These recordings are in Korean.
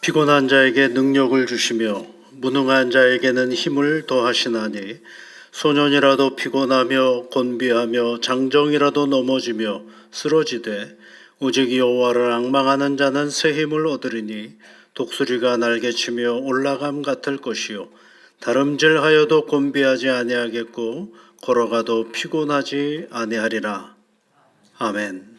피곤한 자에게 능력을 주시며 무능한 자에게는 힘을 더하시나니 소년이라도 피곤하며 곤비하며 장정이라도 넘어지며 쓰러지되 오직 여호와를 앙망하는 자는 새 힘을 얻으리니 독수리가 날개치며 올라감 같을 것이요 다름질하여도 곤비하지 아니하겠고 걸어가도 피곤하지 아니하리라. 아멘.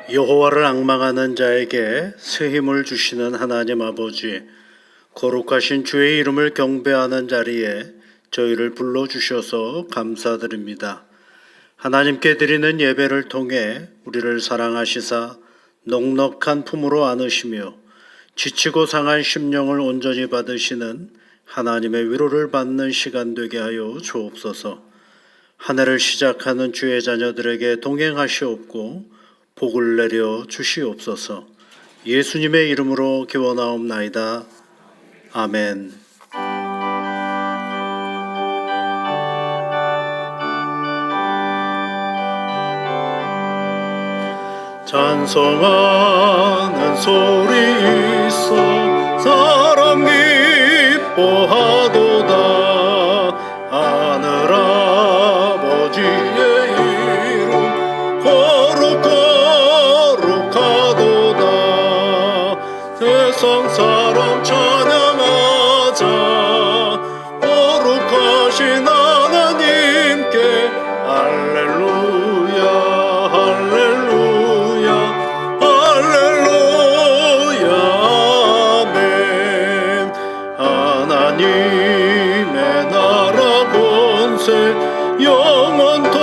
여호와를 앙망하는 자에게 새 힘을 주시는 하나님 아버지, 거룩하신 주의 이름을 경배하는 자리에 저희를 불러주셔서 감사드립니다. 하나님께 드리는 예배를 통해 우리를 사랑하시사 넉넉한 품으로 안으시며 지치고 상한 심령을 온전히 받으시는 하나님의 위로를 받는 시간 되게 하여 주옵소서. 한 해를 시작하는 주의 자녀들에게 동행하시옵고 복을 내려 주시옵소서. 예수님의 이름으로 기원하옵나이다. 아멘. 찬송하는 소리 있어 사람 기뻐하도다. 하늘 아버지의 이름 거룩하도다. 세상 사람 찬양하자. 거룩하신 하나님께 할렐루야 할렐루야 할렐루야 아멘. 하나님의 나라 권세 영원토록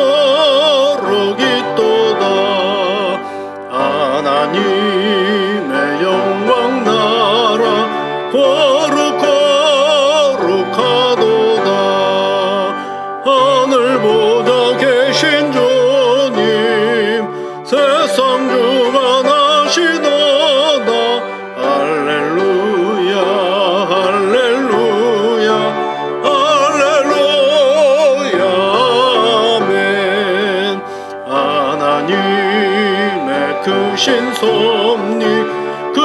있도다. 하나님의 영광 나라 거룩하도다. 하늘 보좌 계신 주님 세상 주관하시도다. 할렐루야 할렐루야 할렐루야 아멘. 하나님의 크신 섭리 그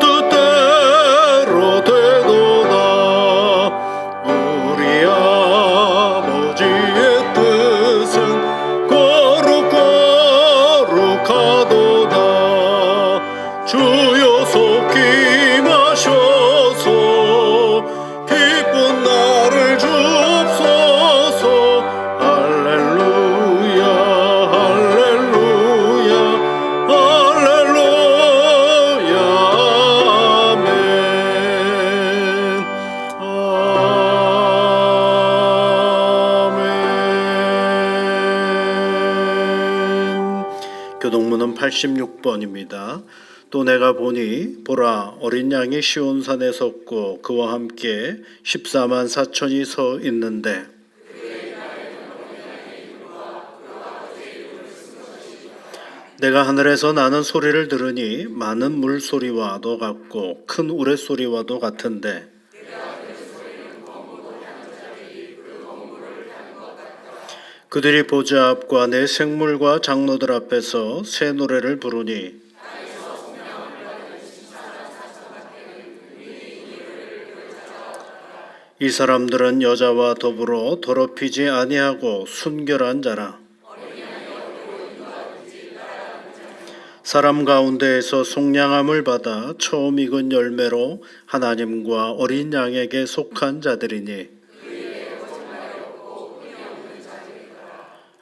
뜻대로 되도다. 우리 아버지의 뜻은 거룩하도다. 주여 속히 임하셔서 기쁜 날을 주옵소서. 할렐루야 할렐루야 할렐루야 아멘. 아멘. 교동문은 86번입니다. 또 내가 보니 보라 어린 양이 시온산에 섰고 그와 함께 14만 4천이 서 있는데 내가 하늘에서 나는 소리를 들으니 많은 물소리와도 같고 큰 우레소리와도 같은데 그들이 보좌 앞과 내 생물과 장로들 앞에서 새 노래를 부르니 이 사람들은 여자와 더불어 더럽히지 아니하고 순결한 자라. 사람 가운데에서 속량함을 받아 처음 익은 열매로 하나님과 어린 양에게 속한 자들이니.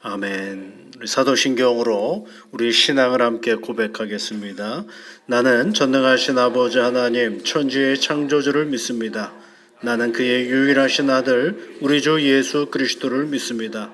아멘. 사도신경으로 우리 신앙을 함께 고백하겠습니다. 나는 전능하신 아버지 하나님 천지의 창조주를 믿습니다. 나는 그의 유일하신 아들 우리 주 예수 그리스도를 믿습니다.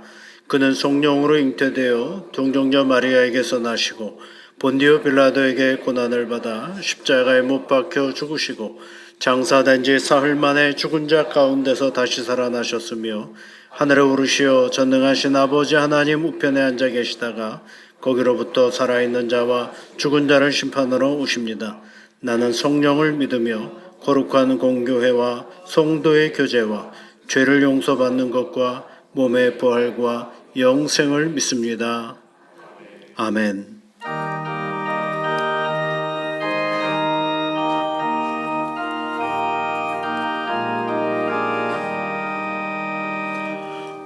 그는 성령으로 잉태되어 동정녀 마리아에게서 나시고 본디오 빌라도에게 고난을 받아 십자가에 못 박혀 죽으시고 장사된 지 사흘 만에 죽은 자 가운데서 다시 살아나셨으며 하늘에 오르시어 전능하신 아버지 하나님 우편에 앉아 계시다가 거기로부터 살아있는 자와 죽은 자를 심판하러 오십니다. 나는 성령을 믿으며 거룩한 공교회와 성도의 교제와 죄를 용서받는 것과 몸의 부활과 영생을 믿습니다. 아멘.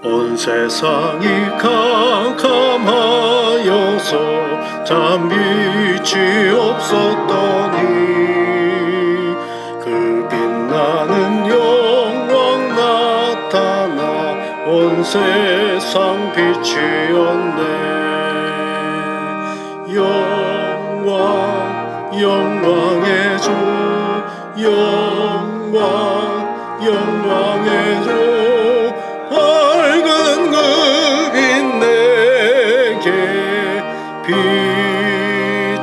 온 세상이 캄캄하여서 참 빛이 없었더니 그 빛나는 영광 나타나 온 세상 빛이었네. 영광의 주 영광의 주 밝은 그 빛 내게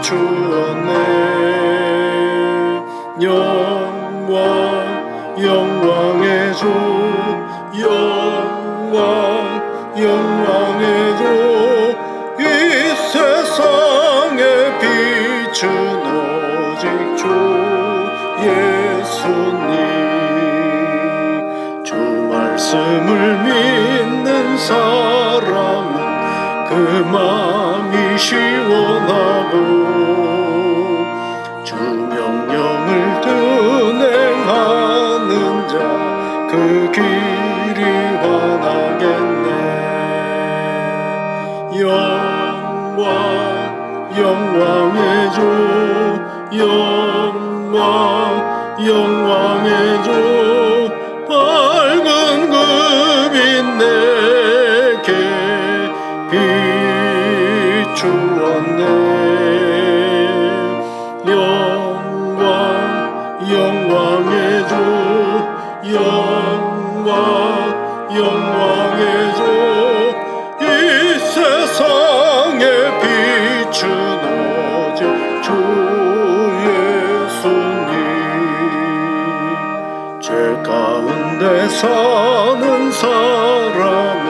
비추었네. 영광의 주 영광의 주 이 세상에 빛은 오직 주 예수님. 주 말씀을 믿는 사람은 그 마음이 시원하고 주 명령을 준행하는 자 그 길이 환하겠네. 영광의 주 영광의 주 밝은 그 빛 내게 비추었네. 영광의 주 영광의 주 이 세상에 빛은 오직 주 예수님. 죄 가운데 사는 사람은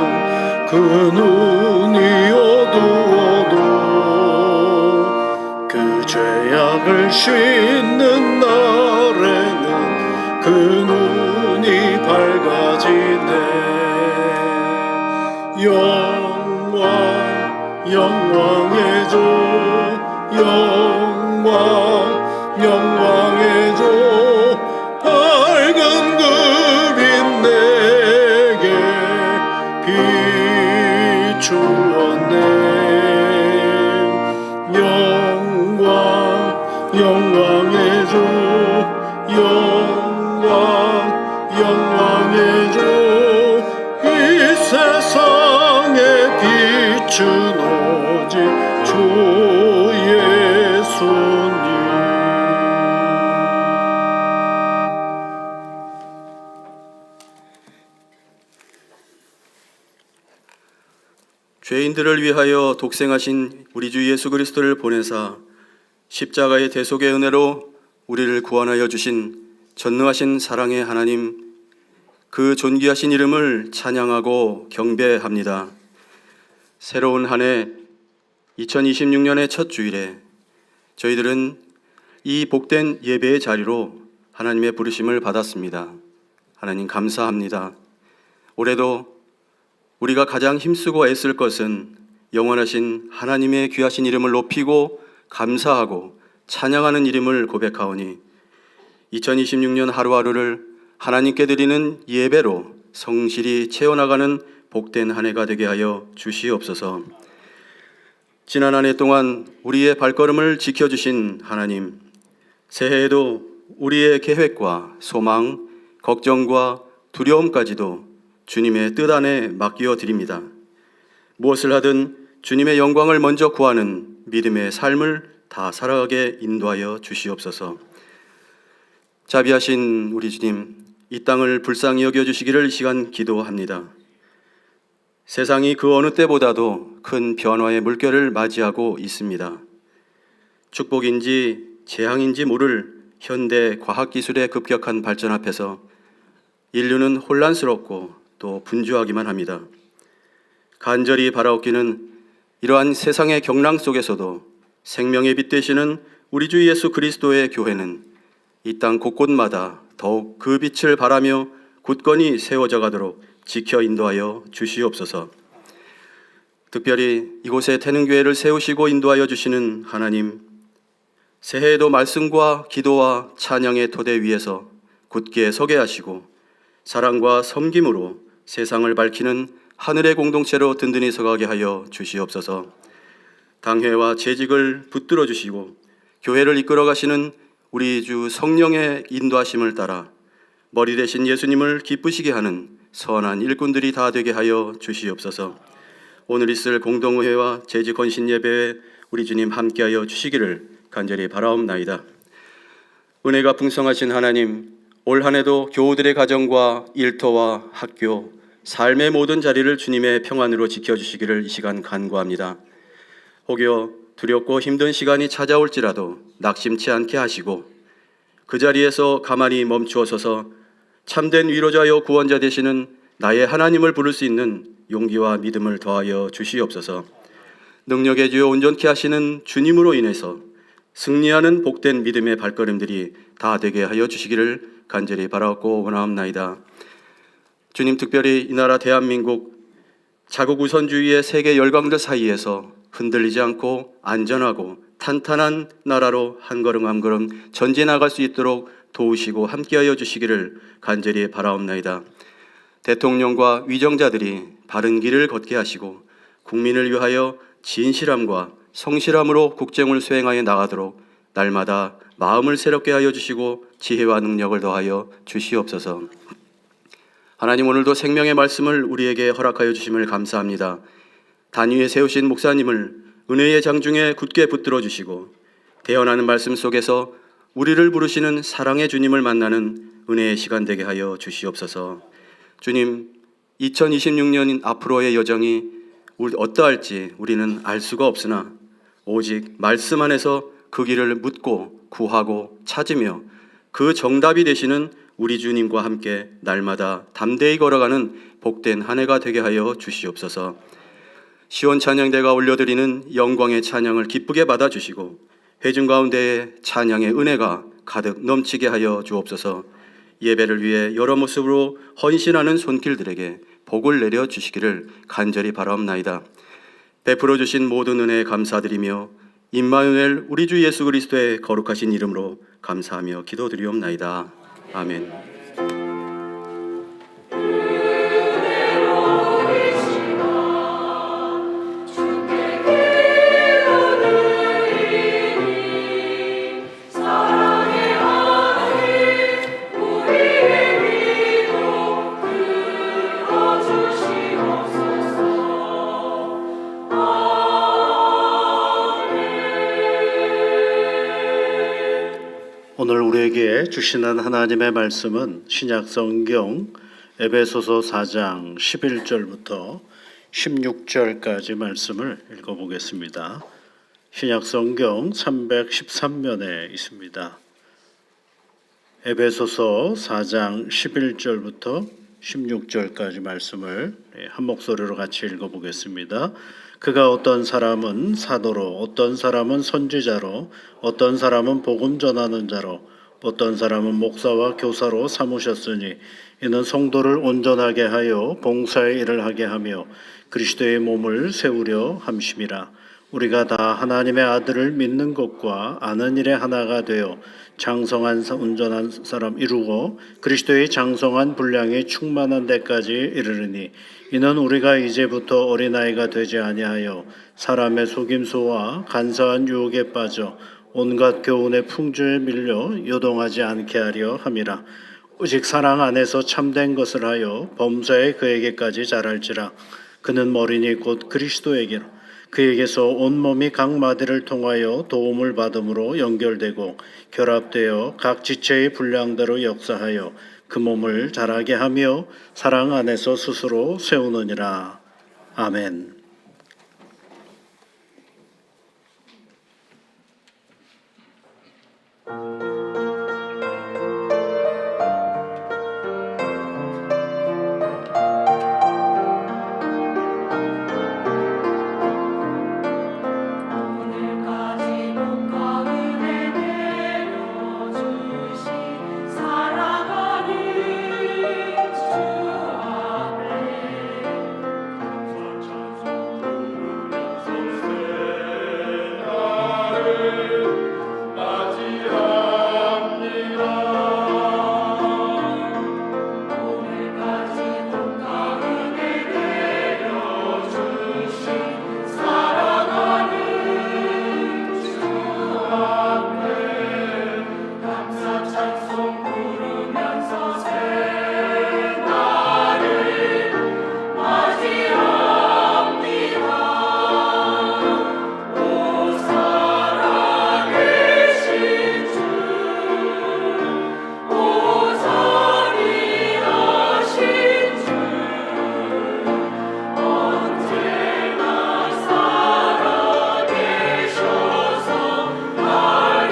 그 눈이 어두워도 그 죄악을 씻는 날에는 그 눈이 밝아지네. 영광의 주 영광의 주 밝은 그 빛 내게 비추었네. 영광의 주 영광의 주 이 세상에 빛은 오직 주 예수님. 죄인들을 위하여 독생하신 우리 주 예수 그리스도를 보내사 십자가의 대속의 은혜로 우리를 구원하여 주신 전능하신 사랑의 하나님, 그 존귀하신 이름을 찬양하고 경배합니다. 새로운 한 해 2026년의 첫 주일에 저희들은 이 복된 예배의 자리로 하나님의 부르심을 받았습니다. 하나님 감사합니다. 올해도 우리가 가장 힘쓰고 애쓸 것은 영원하신 하나님의 귀하신 이름을 높이고 감사하고 찬양하는 이름을 고백하오니 2026년 하루하루를 하나님께 드리는 예배로 성실히 채워나가는 복된 한 해가 되게 하여 주시옵소서. 지난 한 해 동안 우리의 발걸음을 지켜주신 하나님, 새해에도 우리의 계획과 소망, 걱정과 두려움까지도 주님의 뜻 안에 맡겨 드립니다. 무엇을 하든 주님의 영광을 먼저 구하는 믿음의 삶을 다 살아가게 인도하여 주시옵소서. 자비하신 우리 주님, 이 땅을 불쌍히 여겨주시기를 이 시간 기도합니다. 세상이 그 어느 때보다도 큰 변화의 물결을 맞이하고 있습니다. 축복인지 재앙인지 모를 현대 과학기술의 급격한 발전 앞에서 인류는 혼란스럽고 또 분주하기만 합니다. 간절히 바라옵기는 이러한 세상의 경랑 속에서도 생명의 빛 되시는 우리 주 예수 그리스도의 교회는 이 땅 곳곳마다 더욱 그 빛을 바라며 굳건히 세워져 가도록 지켜 인도하여 주시옵소서. 특별히 이곳에 태능교회를 세우시고 인도하여 주시는 하나님, 새해에도 말씀과 기도와 찬양의 토대 위에서 굳게 서게 하시고 사랑과 섬김으로 세상을 밝히는 하늘의 공동체로 든든히 서가게 하여 주시옵소서. 당회와 재직을 붙들어 주시고 교회를 이끌어 가시는 우리 주 성령의 인도하심을 따라 머리 대신 예수님을 기쁘시게 하는 선한 일꾼들이 다 되게 하여 주시옵소서. 오늘 있을 공동의회와 재직 헌신 예배에 우리 주님 함께하여 주시기를 간절히 바라옵나이다. 은혜가 풍성하신 하나님, 올 한 해도 교우들의 가정과 일터와 학교, 삶의 모든 자리를 주님의 평안으로 지켜주시기를 이 시간 간구합니다. 혹여 두렵고 힘든 시간이 찾아올지라도 낙심치 않게 하시고 그 자리에서 가만히 멈추어 서서 참된 위로자여 구원자 되시는 나의 하나님을 부를 수 있는 용기와 믿음을 더하여 주시옵소서. 능력의 주여 온전케 하시는 주님으로 인해서 승리하는 복된 믿음의 발걸음들이 다 되게 하여 주시기를 간절히 바라옵고 원하옵나이다. 주님, 특별히 이 나라 대한민국 자국 우선주의의 세계 열강들 사이에서 흔들리지 않고 안전하고 탄탄한 나라로 한 걸음 한 걸음 전진해 나갈 수 있도록 도우시고 함께하여 주시기를 간절히 바라옵나이다. 대통령과 위정자들이 바른 길을 걷게 하시고 국민을 위하여 진실함과 성실함으로 국정을 수행하여 나가도록 날마다 마음을 새롭게 하여 주시고 지혜와 능력을 더하여 주시옵소서. 하나님, 오늘도 생명의 말씀을 우리에게 허락하여 주심을 감사합니다. 단위에 세우신 목사님을 은혜의 장중에 굳게 붙들어 주시고 대언하는 말씀 속에서 우리를 부르시는 사랑의 주님을 만나는 은혜의 시간 되게 하여 주시옵소서. 주님, 2026년 앞으로의 여정이 어떠할지 우리는 알 수가 없으나 오직 말씀 안에서 그 길을 묻고 구하고 찾으며 그 정답이 되시는 우리 주님과 함께 날마다 담대히 걸어가는 복된 한 해가 되게 하여 주시옵소서. 시온 찬양대가 올려드리는 영광의 찬양을 기쁘게 받아주시고 회중 가운데에 찬양의 은혜가 가득 넘치게 하여 주옵소서. 예배를 위해 여러 모습으로 헌신하는 손길들에게 복을 내려 주시기를 간절히 바라옵나이다. 베풀어 주신 모든 은혜에 감사드리며 임마누엘 우리 주 예수 그리스도의 거룩하신 이름으로 감사하며 기도드리옵나이다. 아멘. 오늘 우리에게 주시는 하나님의 말씀은 신약성경 에베소서 4장 11절부터 16절까지 말씀을 읽어보겠습니다. 신약성경 313면에 있습니다. 에베소서 4장 11절부터 16절까지 말씀을 한 목소리로 같이 읽어보겠습니다. 그가 어떤 사람은 사도로, 어떤 사람은 선지자로, 어떤 사람은 복음 전하는 자로, 어떤 사람은 목사와 교사로 삼으셨으니 이는 성도를 온전하게 하여 봉사의 일을 하게 하며 그리스도의 몸을 세우려 함심이라. 우리가 다 하나님의 아들을 믿는 것과 아는 일에 하나가 되어 장성한 온전한 사람 이루고 그리스도의 장성한 분량이 충만한 데까지 이르르니 이는 우리가 이제부터 어린아이가 되지 아니하여 사람의 속임수와 간사한 유혹에 빠져 온갖 교훈의 풍조에 밀려 요동하지 않게 하려 함이라. 오직 사랑 안에서 참된 것을 하여 범사에 그에게까지 자랄지라. 그는 머리니 곧 그리스도에게로 그에게서 온몸이 각 마디를 통하여 도움을 받음으로 연결되고 결합되어 각 지체의 분량대로 역사하여 그 몸을 자라게 하며 사랑 안에서 스스로 세우느니라. 아멘. 오늘까지 복과 은혜 내려주신 사랑하는 주 앞에 찬송 부르면서 새날을 맞이합니다. 오늘까지 복과 은혜 내려주신 사랑하는 주 앞에 감사 찬송 부르면서 새날을 맞이합니다. 오 살아계신 주, 오 자비하신 주, 언제나 살아계셔서 날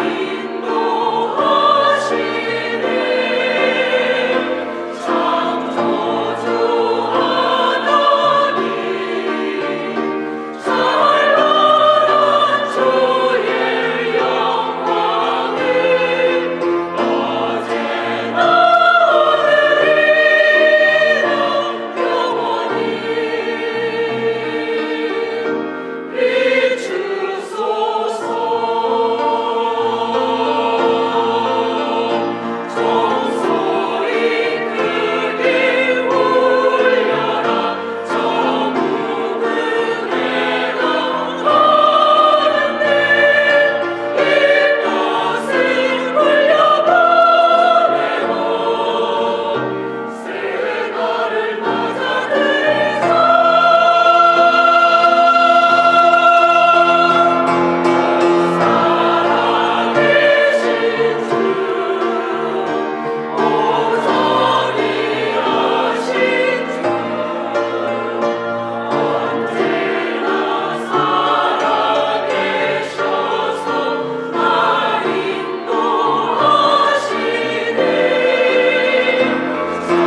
인도하시네. 창조주 하나님, 찬란한 주의 영광을 어제나 오늘이라 영원히 비추소서. 정소리 크게 울려라. 저 묵은 해가 가는데 이 값을 흘려보내고 새날을 맞아들이자. 살아계신 주, 오 자비하신 주, 언제나 살아계셔서 날 인도하시네.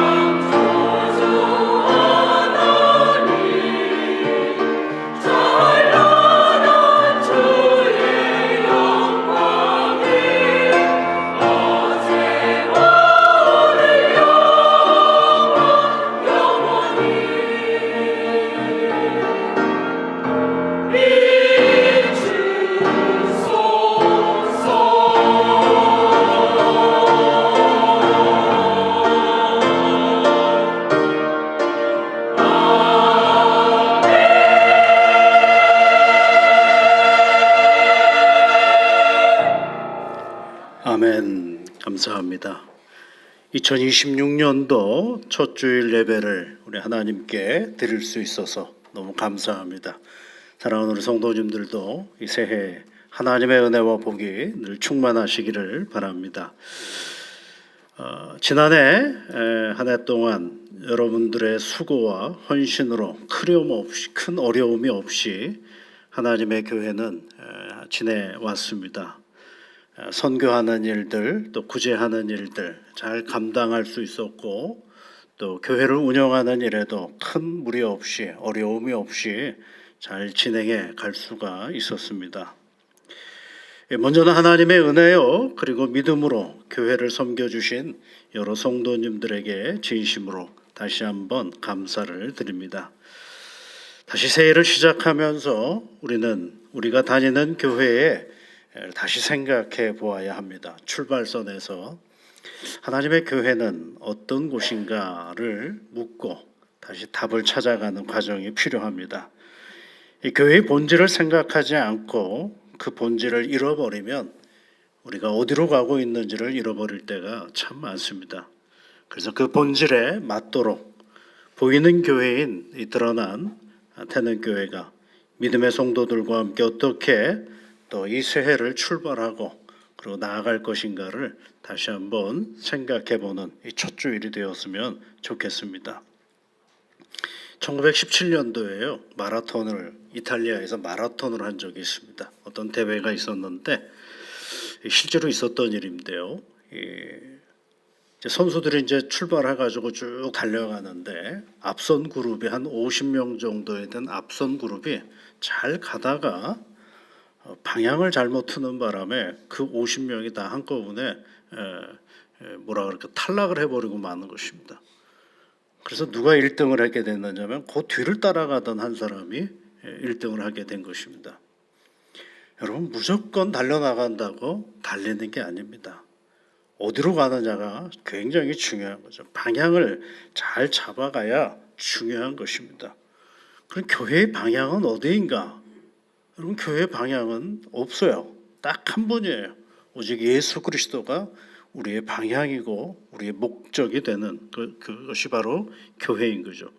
창조주 하나님, 찬란한 주의 영광을 어제와 오늘 영원히 아멘. 감사합니다. 2026년도 첫 주일 예배를 우리 하나님께 드릴 수 있어서 너무 감사합니다. 사랑하는 우리 성도님들도 이 새해 하나님의 은혜와 복이 늘 충만하시기를 바랍니다. 지난해 한 해 동안 여러분들의 수고와 헌신으로 큰 어려움이 없이 하나님의 교회는 지내왔습니다. 선교하는 일들, 또 구제하는 일들 잘 감당할 수 있었고, 또 교회를 운영하는 일에도 큰 무리 없이 어려움이 없이 잘 진행해 갈 수가 있었습니다. 먼저는 하나님의 은혜요, 그리고 믿음으로 교회를 섬겨주신 여러 성도님들에게 진심으로 다시 한번 감사를 드립니다. 다시 새해를 시작하면서 우리는 우리가 다니는 교회에 다시 생각해 보아야 합니다. 출발선에서 하나님의 교회는 어떤 곳인가를 묻고 다시 답을 찾아가는 과정이 필요합니다. 이 교회의 본질을 생각하지 않고 그 본질을 잃어버리면 우리가 어디로 가고 있는지를 잃어버릴 때가 참 많습니다. 그래서 그 본질에 맞도록 보이는 교회인 이 드러난 태능교회가 믿음의 성도들과 함께 어떻게 또 이 새해를 출발하고 그리고 나아갈 것인가를 다시 한번 생각해보는 이 첫 주일이 되었으면 좋겠습니다. 1917년도에요. 이탈리아에서 마라톤을 한 적이 있습니다. 어떤 대회가 있었는데 실제로 있었던 일인데요. 이제 선수들이 이제 출발해가지고 쭉 달려가는데 앞선 그룹이 한 50명 정도에 된 앞선 그룹이 잘 가다가 방향을 잘못 트는 바람에 그 50명이 다 한꺼번에 뭐라 그럴까 탈락을 해버리고 마는 것입니다. 그래서 누가 1등을 하게 됐느냐면 그 뒤를 따라가던 한 사람이 1등을 하게 된 것입니다. 여러분 무조건 달려나간다고 달리는 게 아닙니다. 어디로 가느냐가 굉장히 중요한 거죠. 방향을 잘 잡아가야 중요한 것입니다. 그럼 교회의 방향은 어디인가? 여러분 교회의 방향은 없어요. 딱 한 분이에요. 오직 예수 그리스도가 우리의 방향이고 우리의 목적이 되는 그것이 바로 교회인 거죠.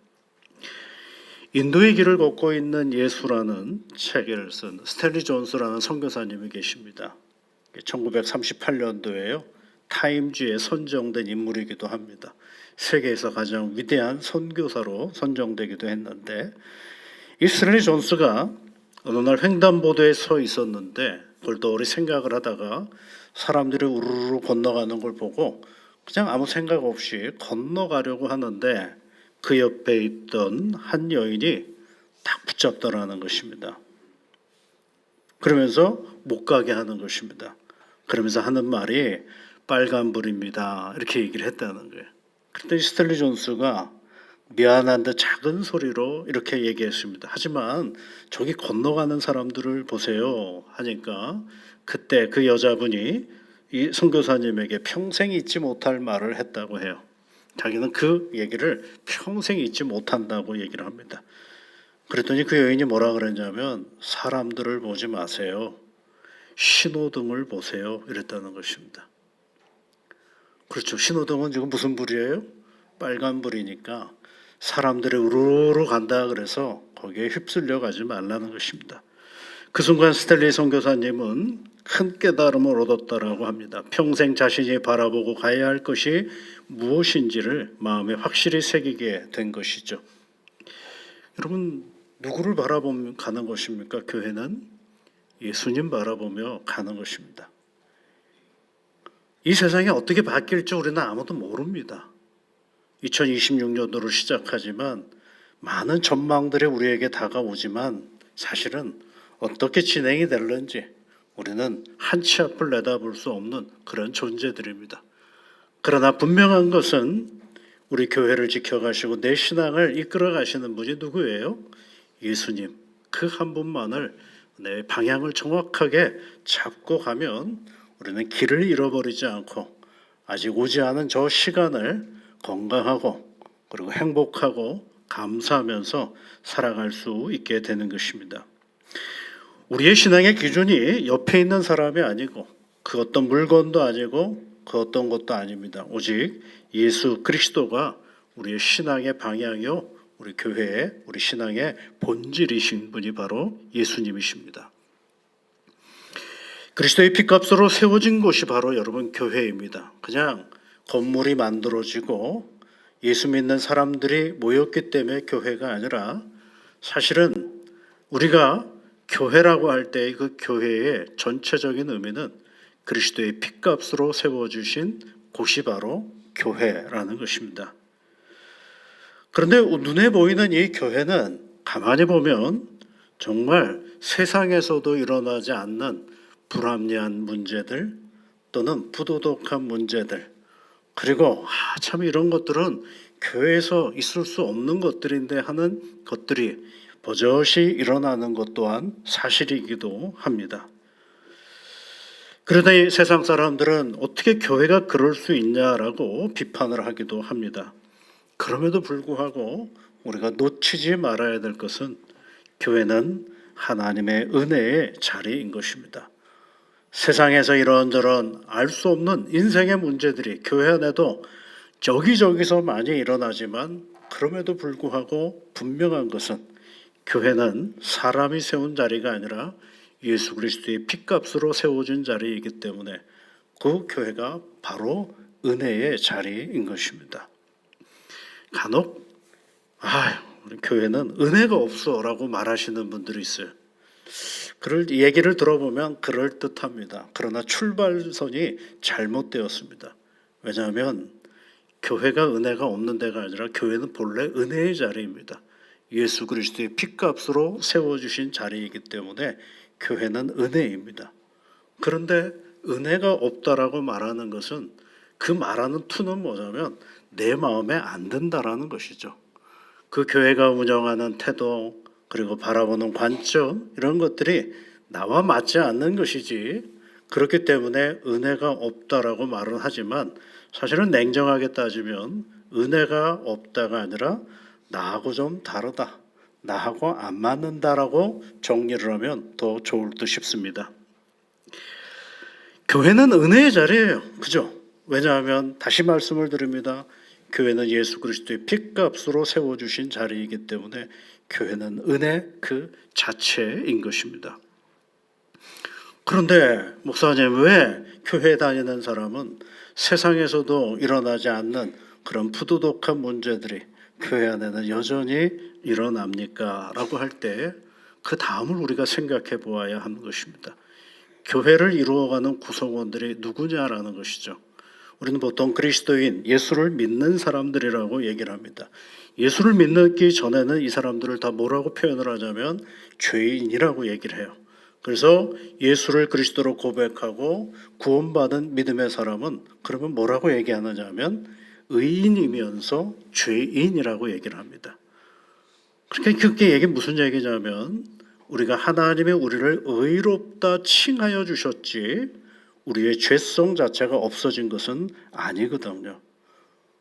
인도의 길을 걷고 있는 예수라는 책을 쓴 스탠리 존스라는 선교사님이 계십니다. 1938년도에요. 타임지에 선정된 인물이기도 합니다. 세계에서 가장 위대한 선교사로 선정되기도 했는데 이 스탠리 존스가 어느 날 횡단보도에 서 있었는데 골똘히 생각을 하다가 사람들이 우르르 건너가는 걸 보고 그냥 아무 생각 없이 건너가려고 하는데 그 옆에 있던 한 여인이 딱 붙잡더라는 것입니다. 그러면서 못 가게 하는 것입니다. 그러면서 하는 말이 빨간불입니다. 이렇게 얘기를 했다는 거예요. 그때 스탠리 존스가 미안한 듯 작은 소리로 이렇게 얘기했습니다. 하지만 저기 건너가는 사람들을 보세요 하니까 그때 그 여자분이 이 선교사님에게 평생 잊지 못할 말을 했다고 해요. 자기는 그 얘기를 평생 잊지 못한다고 얘기를 합니다. 그랬더니 그 여인이 뭐라 그랬냐면 사람들을 보지 마세요. 신호등을 보세요. 이랬다는 것입니다. 그렇죠. 신호등은 지금 무슨 불이에요? 빨간불이니까 사람들이 우르르 간다 그래서 거기에 휩쓸려 가지 말라는 것입니다. 그 순간 스탠리 선교사님은 큰 깨달음을 얻었다라고 합니다. 평생 자신이 바라보고 가야 할 것이 무엇인지를 마음에 확실히 새기게 된 것이죠. 여러분 누구를 바라보며 가는 것입니까? 교회는 예수님 바라보며 가는 것입니다. 이 세상이 어떻게 바뀔지 우리는 아무도 모릅니다. 2026년도를 시작하지만 많은 전망들이 우리에게 다가오지만 사실은 어떻게 진행이 될는지 우리는 한치 앞을 내다볼 수 없는 그런 존재들입니다. 그러나 분명한 것은 우리 교회를 지켜가시고 내 신앙을 이끌어 가시는 분이 누구예요? 예수님. 그 한 분만을 내 방향을 정확하게 잡고 가면 우리는 길을 잃어버리지 않고 아직 오지 않은 저 시간을 건강하고 그리고 행복하고 감사하면서 살아갈 수 있게 되는 것입니다. 우리의 신앙의 기준이 옆에 있는 사람이 아니고 그 어떤 물건도 아니고 그 어떤 것도 아닙니다. 오직 예수 그리스도가 우리의 신앙의 방향이요 우리 교회의 우리 신앙의 본질이신 분이 바로 예수님이십니다. 그리스도의 피값으로 세워진 곳이 바로 여러분 교회입니다. 그냥 건물이 만들어지고 예수 믿는 사람들이 모였기 때문에 교회가 아니라 사실은 우리가 교회라고 할 때 그 교회의 전체적인 의미는 그리스도의 피값으로 세워주신 곳이 바로 교회라는 것입니다. 그런데 눈에 보이는 이 교회는 가만히 보면 정말 세상에서도 일어나지 않는 불합리한 문제들 또는 부도덕한 문제들 그리고 참 이런 것들은 교회에서 있을 수 없는 것들인데 하는 것들이 버젓이 일어나는 것 또한 사실이기도 합니다. 그러다 이 세상 사람들은 어떻게 교회가 그럴 수 있냐라고 비판을 하기도 합니다. 그럼에도 불구하고 우리가 놓치지 말아야 될 것은 교회는 하나님의 은혜의 자리인 것입니다. 세상에서 이런저런 알 수 없는 인생의 문제들이 교회 안에도 저기저기서 많이 일어나지만 그럼에도 불구하고 분명한 것은 교회는 사람이 세운 자리가 아니라 예수 그리스도의 피값으로 세워진 자리이기 때문에 그 교회가 바로 은혜의 자리인 것입니다. 간혹 우리 교회는 은혜가 없어라고 말하시는 분들이 있어요. 그럴 얘기를 들어보면 그럴듯합니다. 그러나 출발선이 잘못되었습니다. 왜냐하면 교회가 은혜가 없는 데가 아니라 교회는 본래 은혜의 자리입니다. 예수 그리스도의 핏값으로 세워주신 자리이기 때문에 교회는 은혜입니다. 그런데 은혜가 없다라고 말하는 것은 그 말하는 투는 뭐냐면 내 마음에 안 든다라는 것이죠. 그 교회가 운영하는 태도 그리고 바라보는 관점 이런 것들이 나와 맞지 않는 것이지 그렇기 때문에 은혜가 없다라고 말은 하지만 사실은 냉정하게 따지면 은혜가 없다가 아니라 나하고 좀 다르다, 나하고 안 맞는다라고 정리를 하면 더 좋을 듯 싶습니다. 교회는 은혜의 자리예요. 그죠? 왜냐하면 다시 말씀을 드립니다. 교회는 예수 그리스도의 핏값으로 세워주신 자리이기 때문에 교회는 은혜 그 자체인 것입니다. 그런데 목사님 왜 교회 다니는 사람은 세상에서도 일어나지 않는 그런 푸드독한 문제들이 교회 안에는 여전히 일어납니까? 라고 할 때 그 다음을 우리가 생각해 보아야 하는 것입니다. 교회를 이루어가는 구성원들이 누구냐라는 것이죠. 우리는 보통 그리스도인, 예수를 믿는 사람들이라고 얘기를 합니다. 예수를 믿기 전에는 이 사람들을 다 뭐라고 표현을 하냐면 죄인이라고 얘기를 해요. 그래서 예수를 그리스도로 고백하고 구원받은 믿음의 사람은 그러면 뭐라고 얘기하느냐 하면 의인이면서 죄인이라고 얘기를 합니다. 그러니까 그게 얘기 무슨 얘기냐면 우리가 하나님이 우리를 의롭다 칭하여 주셨지 우리의 죄성 자체가 없어진 것은 아니거든요.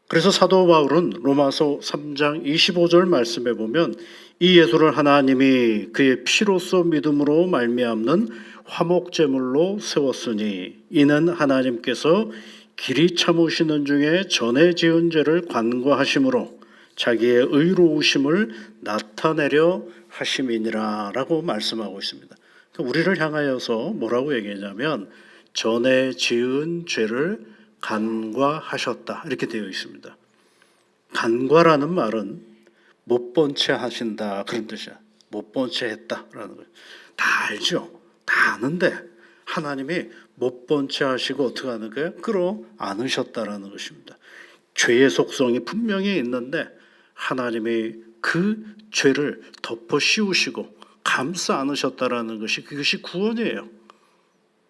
그래서 사도 바울은 로마서 3장 25절 말씀에 보면 이 예수를 하나님이 그의 피로써 믿음으로 말미암는 화목제물로 세웠으니 이는 하나님께서 길이 참으시는 중에 전에 지은 죄를 관과하심으로 자기의 의로우심을 나타내려 하심이니라 라고 말씀하고 있습니다. 그러니까 우리를 향하여서 뭐라고 얘기하냐면 전에 지은 죄를 간과하셨다 이렇게 되어 있습니다. 간과라는 말은 못 본 채 하신다 그런 뜻이야. 못 본 채 했다라는 거예요. 다 알죠. 다 아는데 하나님이 못 본 채 하시고 어떻게 하는 거예요? 끌어 안으셨다라는 것입니다. 죄의 속성이 분명히 있는데 하나님이 그 죄를 덮어 씌우시고 감싸 안으셨다라는 것이 그것이 구원이에요.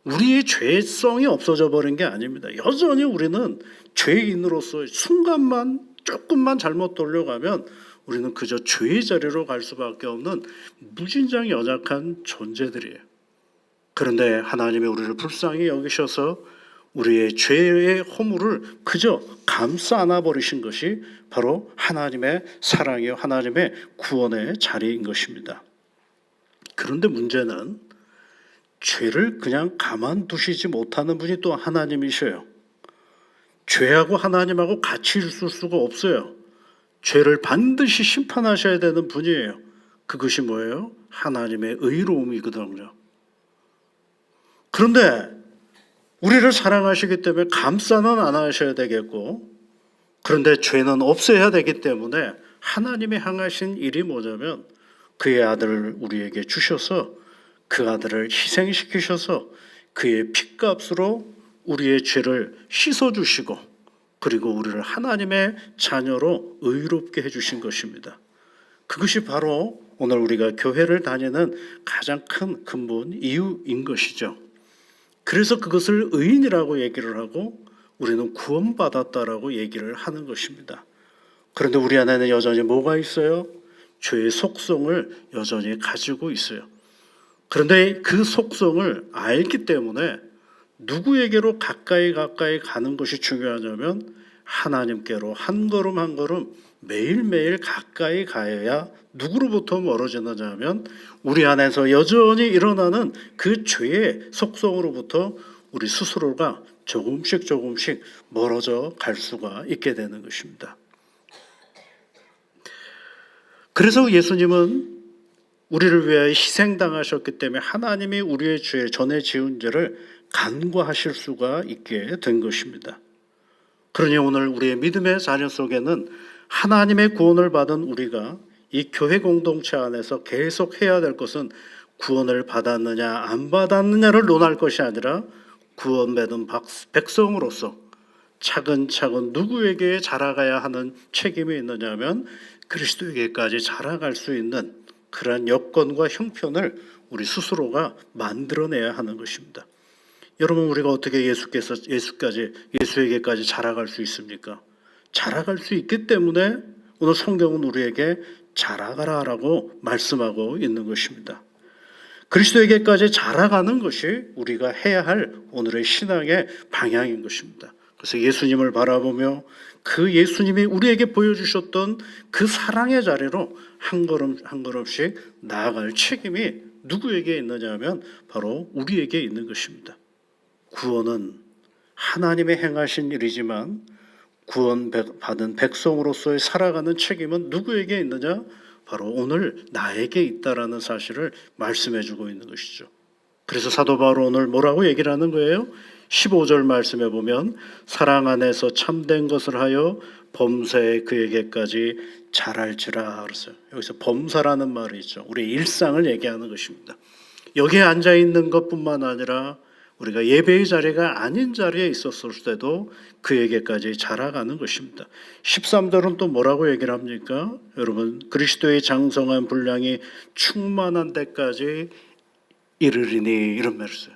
우리의 죄성이 없어져 버린 게 아닙니다. 여전히 우리는 죄인으로서 순간만 조금만 잘못 돌려가면 우리는 그저 죄의 자리로 갈 수밖에 없는 무진장 연약한 존재들이에요. 그런데 하나님이 우리를 불쌍히 여기셔서 우리의 죄의 허물을 그저 감싸 안아버리신 것이 바로 하나님의 사랑이요 하나님의 구원의 자리인 것입니다. 그런데 문제는 죄를 그냥 가만두시지 못하는 분이 또 하나님이셔요. 죄하고 하나님하고 같이 있을 수가 없어요. 죄를 반드시 심판하셔야 되는 분이에요. 그것이 뭐예요? 하나님의 의로움이거든요. 그런데 우리를 사랑하시기 때문에 감싸는 안 하셔야 되겠고 그런데 죄는 없애야 되기 때문에 하나님이 향하신 일이 뭐냐면 그의 아들을 우리에게 주셔서 그 아들을 희생시키셔서 그의 핏값으로 우리의 죄를 씻어주시고 그리고 우리를 하나님의 자녀로 의롭게 해주신 것입니다. 그것이 바로 오늘 우리가 교회를 다니는 가장 큰 근본 이유인 것이죠. 그래서 그것을 의인이라고 얘기를 하고 우리는 구원받았다라고 얘기를 하는 것입니다. 그런데 우리 안에는 여전히 뭐가 있어요? 죄의 속성을 여전히 가지고 있어요. 그런데 그 속성을 알기 때문에 누구에게로 가까이 가는 것이 중요하냐면 하나님께로 한 걸음 한 걸음 매일매일 가까이 가야 누구로부터 멀어지느냐 하면 우리 안에서 여전히 일어나는 그 죄의 속성으로부터 우리 스스로가 조금씩 멀어져 갈 수가 있게 되는 것입니다. 그래서 예수님은 우리를 위하여 희생당하셨기 때문에 하나님이 우리의 죄, 전에 지은 죄를 간과하실 수가 있게 된 것입니다. 그러니 오늘 우리의 믿음의 자녀 속에는 하나님의 구원을 받은 우리가 이 교회 공동체 안에서 계속 해야 될 것은 구원을 받았느냐 안 받았느냐를 논할 것이 아니라 구원받은 백성으로서 차근차근 누구에게 자라가야 하는 책임이 있느냐 하면 그리스도에게까지 자라갈 수 있는 그러한 여건과 형편을 우리 스스로가 만들어내야 하는 것입니다. 여러분, 우리가 어떻게 예수에게까지 자라갈 수 있습니까? 자라갈 수 있기 때문에 오늘 성경은 우리에게 자라가라라고 말씀하고 있는 것입니다. 그리스도에게까지 자라가는 것이 우리가 해야 할 오늘의 신앙의 방향인 것입니다. 그래서 예수님을 바라보며 그 예수님이 우리에게 보여주셨던 그 사랑의 자리로 한 걸음 한 걸음씩 나아갈 책임이 누구에게 있느냐 하면 바로 우리에게 있는 것입니다. 구원은 하나님의 행하신 일이지만 구원받은 백성으로서의 살아가는 책임은 누구에게 있느냐? 바로 오늘 나에게 있다라는 사실을 말씀해 주고 있는 것이죠. 그래서 사도 바울은 오늘 뭐라고 얘기를 하는 거예요? 15절 말씀에 보면 사랑 안에서 참된 것을 하여 범사에 그에게까지 자랄지라 그랬어요. 여기서 범사라는 말이 있죠. 우리의 일상을 얘기하는 것입니다. 여기에 앉아 있는 것뿐만 아니라 우리가 예배의 자리가 아닌 자리에 있었을 때도 그에게까지 자라가는 것입니다. 13절은 또 뭐라고 얘기를 합니까? 여러분, 그리스도의 장성한 분량이 충만한 데까지 이르리니 이런 말을 써요.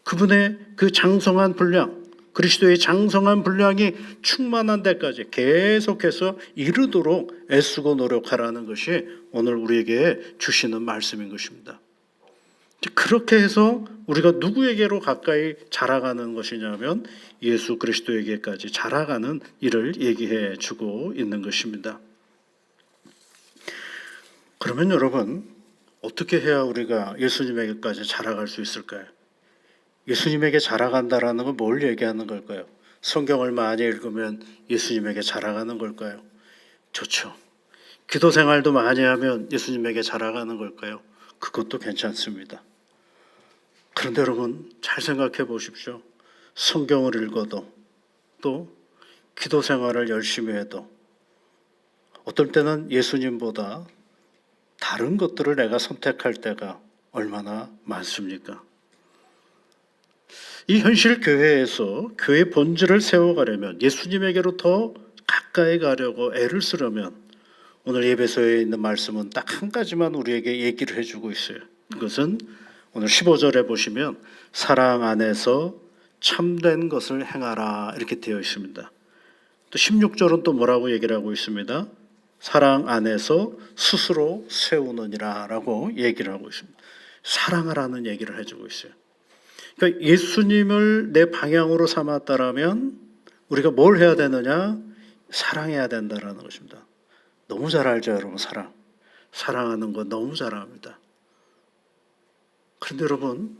그분의 그 장성한 분량, 그리스도의 장성한 분량이 충만한 데까지 계속해서 이르도록 애쓰고 노력하라는 것이 오늘 우리에게 주시는 말씀인 것입니다. 그렇게 해서 우리가 누구에게로 가까이 자라가는 것이냐면 예수 그리스도에게까지 자라가는 일을 얘기해 주고 있는 것입니다. 그러면 여러분, 어떻게 해야 우리가 예수님에게까지 자라갈 수 있을까요? 예수님에게 자라간다라는 건 뭘 얘기하는 걸까요? 성경을 많이 읽으면 예수님에게 자라가는 걸까요? 좋죠. 기도 생활도 많이 하면 예수님에게 자라가는 걸까요? 그것도 괜찮습니다. 그런데 여러분, 잘 생각해 보십시오. 성경을 읽어도 또 기도 생활을 열심히 해도 어떨 때는 예수님보다 다른 것들을 내가 선택할 때가 얼마나 많습니까? 이 현실 교회에서 교회 본질을 세워가려면 예수님에게로 더 가까이 가려고 애를 쓰려면 오늘 예배소에 있는 말씀은 딱 한 가지만 우리에게 얘기를 해주고 있어요. 그것은 오늘 15절에 보시면 사랑 안에서 참된 것을 행하라 이렇게 되어 있습니다. 또 16절은 또 뭐라고 얘기를 하고 있습니다. 사랑 안에서 스스로 세우느니라 라고 얘기를 하고 있습니다. 사랑하라는 얘기를 해주고 있어요. 그러니까 예수님을 내 방향으로 삼았다라면 우리가 뭘 해야 되느냐? 사랑해야 된다라는 것입니다. 너무 잘 알죠, 여러분. 사랑하는 거 너무 잘 압니다. 그런데 여러분,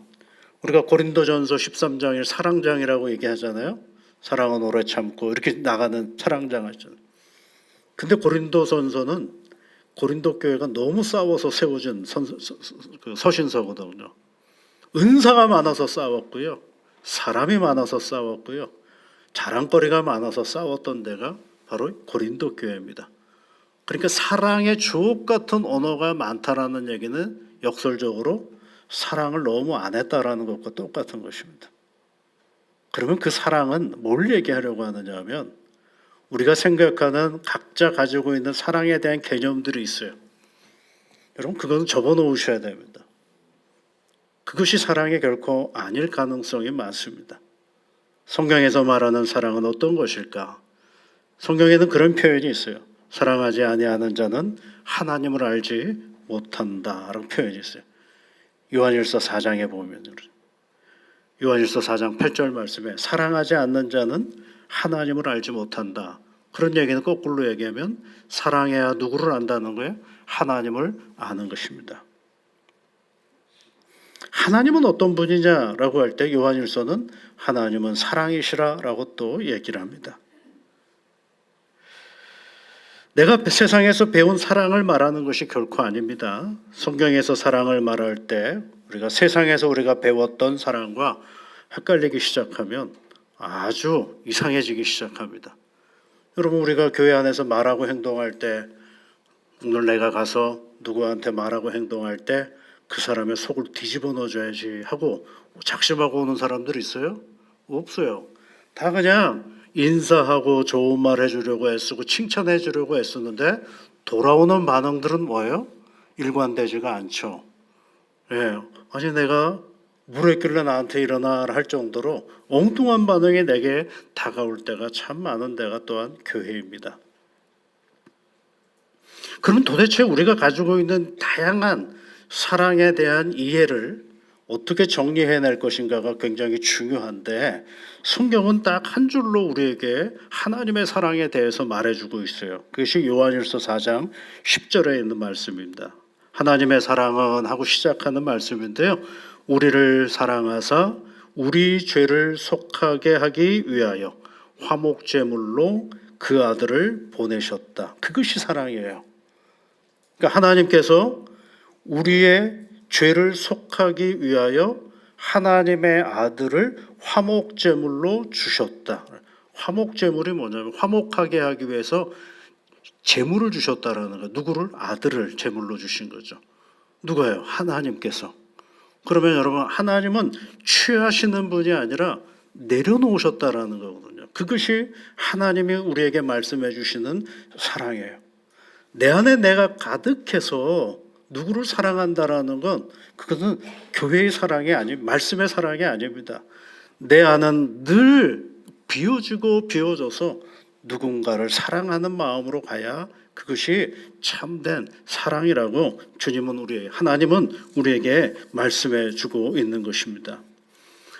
우리가 고린도전서 13장을 사랑장이라고 얘기하잖아요. 사랑은 오래 참고 이렇게 나가는 사랑장 하잖아요. 근데 고린도전서는 고린도 교회가 너무 싸워서 세워진 서신서거든요. 은사가 많아서 싸웠고요. 사람이 많아서 싸웠고요. 자랑거리가 많아서 싸웠던 데가 바로 고린도 교회입니다. 그러니까 사랑의 주옥 같은 언어가 많다라는 얘기는 역설적으로 사랑을 너무 안 했다라는 것과 똑같은 것입니다. 그러면 그 사랑은 뭘 얘기하려고 하느냐 하면 우리가 생각하는 각자 가지고 있는 사랑에 대한 개념들이 있어요. 여러분, 그건 접어놓으셔야 됩니다. 그것이 사랑이 결코 아닐 가능성이 많습니다. 성경에서 말하는 사랑은 어떤 것일까? 성경에는 그런 표현이 있어요. 사랑하지 아니하는 자는 하나님을 알지 못한다라는 표현이 있어요. 요한일서 4장에 보면 요한일서 4장 8절 말씀에 사랑하지 않는 자는 하나님을 알지 못한다. 그런 얘기는 거꾸로 얘기하면 사랑해야 누구를 안다는 거예요? 하나님을 아는 것입니다. 하나님은 어떤 분이냐라고 할 때 요한일서는 하나님은 사랑이시라라고 또 얘기를 합니다. 내가 세상에서 배운 사랑을 말하는 것이 결코 아닙니다. 성경에서 사랑을 말할 때 우리가 세상에서 우리가 배웠던 사랑과 헷갈리기 시작하면 아주 이상해지기 시작합니다. 여러분, 우리가 교회 안에서 말하고 행동할 때, 오늘 내가 가서 누구한테 말하고 행동할 때 그 사람의 속을 뒤집어 넣어줘야지 하고 작심하고 오는 사람들 있어요? 없어요. 다 그냥 인사하고 좋은 말 해주려고 애쓰고 칭찬해 주려고 애쓰는데 돌아오는 반응들은 뭐예요? 일관되지가 않죠. 예, 아니 내가 뭘 했길래 나한테 일어나라 할 정도로 엉뚱한 반응이 내게 다가올 때가 참 많은 데가 또한 교회입니다. 그러면 도대체 우리가 가지고 있는 다양한 사랑에 대한 이해를 어떻게 정리해낼 것인가가 굉장히 중요한데, 성경은 딱 한 줄로 우리에게 하나님의 사랑에 대해서 말해주고 있어요. 그것이 요한일서 4장 10절에 있는 말씀입니다. 하나님의 사랑은 하고 시작하는 말씀인데요, 우리를 사랑하사 우리 죄를 속하게 하기 위하여 화목제물로 그 아들을 보내셨다. 그것이 사랑이에요. 그러니까 하나님께서 우리의 죄를 속하기 위하여 하나님의 아들을 화목제물로 주셨다. 화목제물이 뭐냐면 화목하게 하기 위해서 제물을 주셨다라는 거예요. 누구를? 아들을 제물로 주신 거죠. 누가요? 하나님께서. 그러면 여러분, 하나님은 취하시는 분이 아니라 내려놓으셨다라는 거거든요. 그것이 하나님이 우리에게 말씀해 주시는 사랑이에요. 내 안에 내가 가득해서 누구를 사랑한다라는 건 그것은 교회의 사랑이 말씀의 사랑이 아닙니다. 내 안은 늘 비워지고 비워져서 누군가를 사랑하는 마음으로 가야 그것이 참된 사랑이라고 하나님은 우리에게 말씀해 주고 있는 것입니다.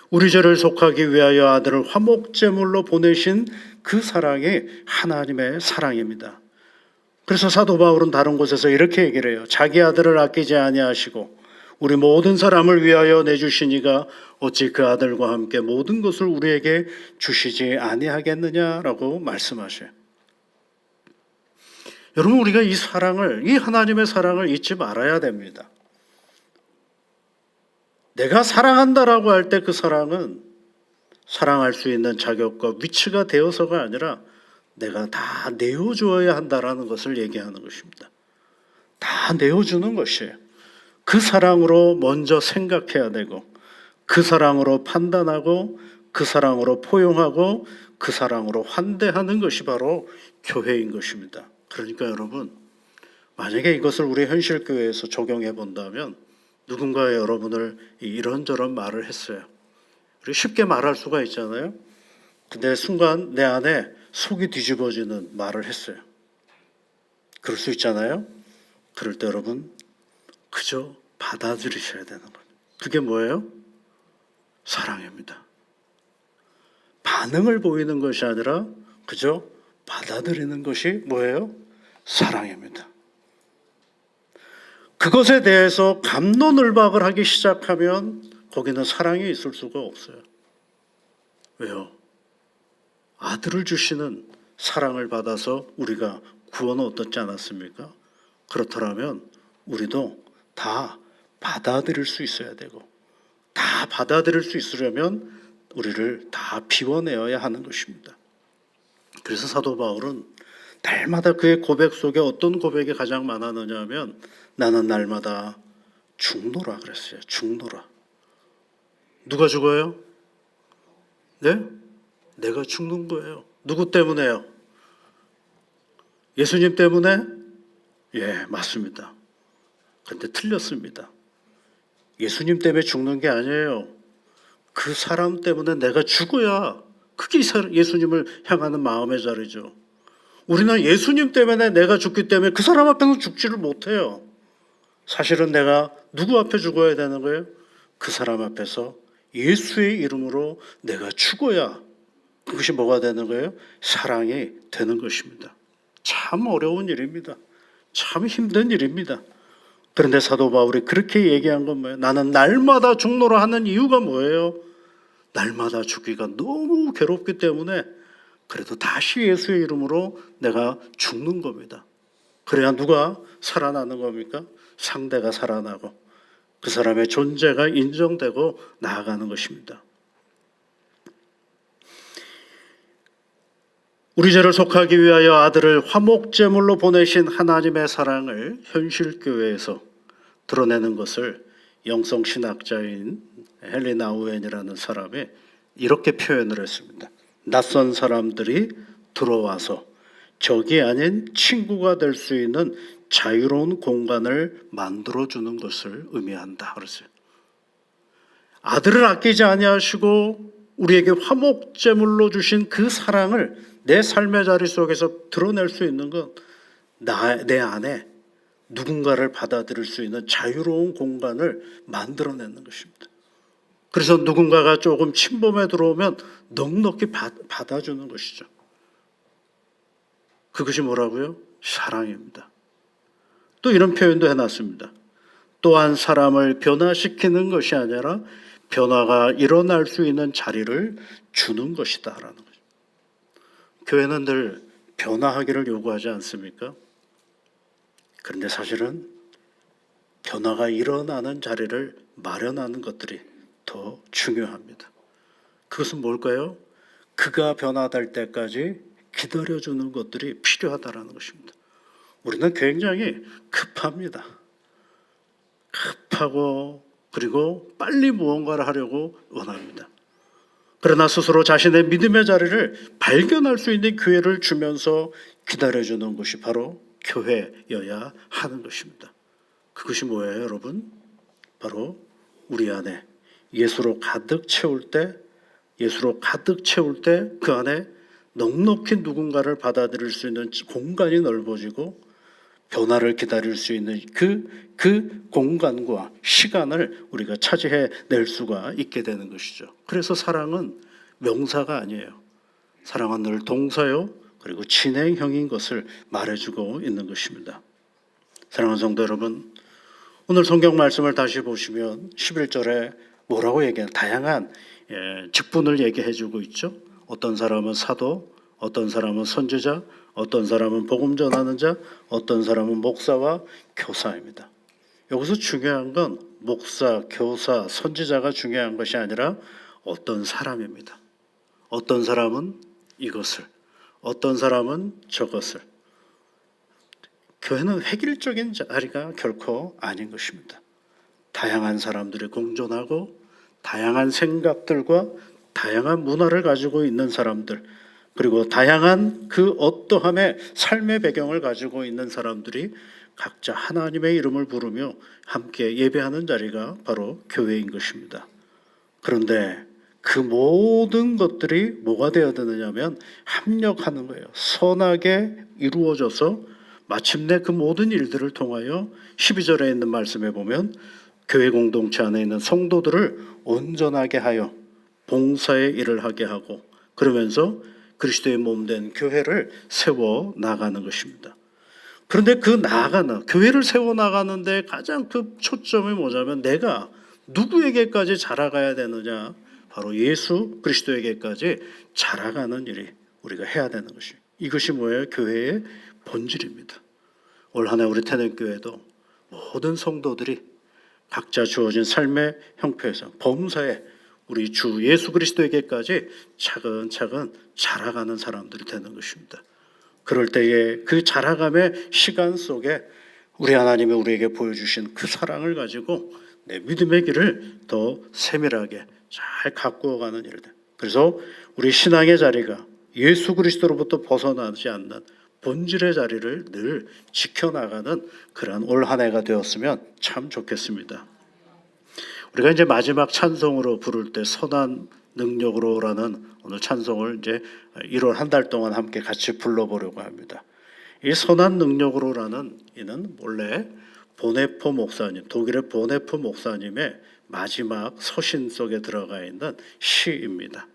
우리 죄를 속하기 위하여 아들을 화목제물로 보내신 그 사랑이 하나님의 사랑입니다. 그래서 사도 바울은 다른 곳에서 이렇게 얘기를 해요. 자기 아들을 아끼지 아니하시고 우리 모든 사람을 위하여 내주시니가 어찌 그 아들과 함께 모든 것을 우리에게 주시지 아니하겠느냐라고 말씀하셔요. 여러분, 우리가 이 하나님의 사랑을 잊지 말아야 됩니다. 내가 사랑한다라고 할 때 그 사랑은 사랑할 수 있는 자격과 위치가 되어서가 아니라 내가 다 내어주어야 한다라는 것을 얘기하는 것입니다. 다 내어주는 것이에요. 그 사랑으로 먼저 생각해야 되고, 그 사랑으로 판단하고, 그 사랑으로 포용하고, 그 사랑으로 환대하는 것이 바로 교회인 것입니다. 그러니까 여러분, 만약에 이것을 우리 현실교회에서 적용해 본다면 누군가 여러분을 이런저런 말을 했어요. 우리 쉽게 말할 수가 있잖아요. 근데 순간 내 안에 속이 뒤집어지는 말을 했어요. 그럴 수 있잖아요. 그럴 때 여러분, 그저 받아들이셔야 되는 거예요. 그게 뭐예요? 사랑입니다. 반응을 보이는 것이 아니라 그저 받아들이는 것이 뭐예요? 사랑입니다. 그것에 대해서 갑론을박을 하기 시작하면 거기는 사랑이 있을 수가 없어요. 왜요? 아들을 주시는 사랑을 받아서 우리가 구원을 얻었지 않았습니까? 그렇더라면 우리도 다 받아들일 수 있어야 되고, 다 받아들일 수 있으려면 우리를 다 비워내어야 하는 것입니다. 그래서 사도 바울은 날마다 그의 고백 속에 어떤 고백이 가장 많았느냐 하면 나는 날마다 죽노라 그랬어요. 죽노라. 누가 죽어요? 네? 내가 죽는 거예요. 누구 때문에요? 예수님 때문에? 예, 맞습니다. 그런데 틀렸습니다. 예수님 때문에 죽는 게 아니에요. 그 사람 때문에 내가 죽어야 그게 예수님을 향하는 마음의 자리죠. 우리는 예수님 때문에 내가 죽기 때문에 그 사람 앞에서 죽지를 못해요. 사실은 내가 누구 앞에 죽어야 되는 거예요? 그 사람 앞에서 예수의 이름으로 내가 죽어야 그것이 뭐가 되는 거예요? 사랑이 되는 것입니다. 참 어려운 일입니다. 참 힘든 일입니다. 그런데 사도 바울이 그렇게 얘기한 건 뭐예요? 나는 날마다 죽노라 하는 이유가 뭐예요? 날마다 죽기가 너무 괴롭기 때문에 그래도 다시 예수의 이름으로 내가 죽는 겁니다. 그래야 누가 살아나는 겁니까? 상대가 살아나고 그 사람의 존재가 인정되고 나아가는 것입니다. 우리 죄를 속하기 위하여 아들을 화목제물로 보내신 하나님의 사랑을 현실교회에서 드러내는 것을 영성신학자인 헬리 아우엔이라는 사람이 이렇게 표현을 했습니다. 낯선 사람들이 들어와서 적이 아닌 친구가 될 수 있는 자유로운 공간을 만들어주는 것을 의미한다 그랬어요. 아들을 아끼지 아니하시고 우리에게 화목제물로 주신 그 사랑을 내 삶의 자리 속에서 드러낼 수 있는 건 내 안에 누군가를 받아들일 수 있는 자유로운 공간을 만들어내는 것입니다. 그래서 누군가가 조금 침범에 들어오면 넉넉히 받아주는 것이죠. 그것이 뭐라고요? 사랑입니다. 또 이런 표현도 해놨습니다. 또한 사람을 변화시키는 것이 아니라 변화가 일어날 수 있는 자리를 주는 것이다 라는 거죠. 교회는 늘 변화하기를 요구하지 않습니까? 그런데 사실은 변화가 일어나는 자리를 마련하는 것들이 더 중요합니다. 그것은 뭘까요? 그가 변화될 때까지 기다려주는 것들이 필요하다는 것입니다. 우리는 굉장히 급합니다. 급하고 그리고 빨리 무언가를 하려고 원합니다. 그러나 스스로 자신의 믿음의 자리를 발견할 수 있는 기회를 주면서 기다려주는 것이 바로 교회여야 하는 것입니다. 그것이 뭐예요, 여러분? 바로 우리 안에 예수로 가득 채울 때 그 안에 넉넉히 누군가를 받아들일 수 있는 공간이 넓어지고 변화를 기다릴 수 있는 그 공간과 시간을 우리가 차지해 낼 수가 있게 되는 것이죠. 그래서 사랑은 명사가 아니에요. 사랑은 늘 동사요 그리고 진행형인 것을 말해주고 있는 것입니다. 사랑하는 성도 여러분, 오늘 성경 말씀을 다시 보시면 11절에 뭐라고 얘기하는 다양한 직분을 얘기해주고 있죠. 어떤 사람은 사도, 어떤 사람은 선지자, 어떤 사람은 복음 전하는 자, 어떤 사람은 목사와 교사입니다. 여기서 중요한 건 목사, 교사, 선지자가 중요한 것이 아니라 어떤 사람입니다. 어떤 사람은 이것을, 어떤 사람은 저것을. 교회는 획일적인 자리가 결코 아닌 것입니다. 다양한 사람들이 공존하고 다양한 생각들과 다양한 문화를 가지고 있는 사람들, 그리고 다양한 그 어떠함의 삶의 배경을 가지고 있는 사람들이 각자 하나님의 이름을 부르며 함께 예배하는 자리가 바로 교회인 것입니다. 그런데 그 모든 것들이 뭐가 되어야 되느냐면 합력하는 거예요. 선하게 이루어져서 마침내 그 모든 일들을 통하여 12절에 있는 말씀에 보면 교회 공동체 안에 있는 성도들을 온전하게 하여 봉사의 일을 하게 하고 그러면서 그리스도의 몸된 교회를 세워 나가는 것입니다. 그런데 그 나아가는 교회를 세워 나가는데 가장 그 초점이 뭐냐면 내가 누구에게까지 자라가야 되느냐, 바로 예수 그리스도에게까지 자라가는 일이 우리가 해야 되는 것이, 이것이 뭐예요? 교회의 본질입니다. 올 한 해 우리 태능교회도 모든 성도들이 각자 주어진 삶의 형편에서 범사에 우리 주 예수 그리스도에게까지 차근차근 자라가는 사람들이 되는 것입니다. 그럴 때에 그 자라감의 시간 속에 우리 하나님이 우리에게 보여주신 그 사랑을 가지고 내 믿음의 길을 더 세밀하게 잘 가꾸어가는 일들. 그래서 우리 신앙의 자리가 예수 그리스도로부터 벗어나지 않는 본질의 자리를 늘 지켜나가는 그러한 올 한 해가 되었으면 참 좋겠습니다. 우리가 이제 마지막 찬송으로 부를 때 선한 능력으로라는 오늘 찬송을 이제 1월 한 달 동안 함께 같이 불러보려고 합니다. 이 선한 능력으로라는 이는 원래 보네포 목사님, 독일의 보네포 목사님의 마지막 서신 속에 들어가 있는 시입니다.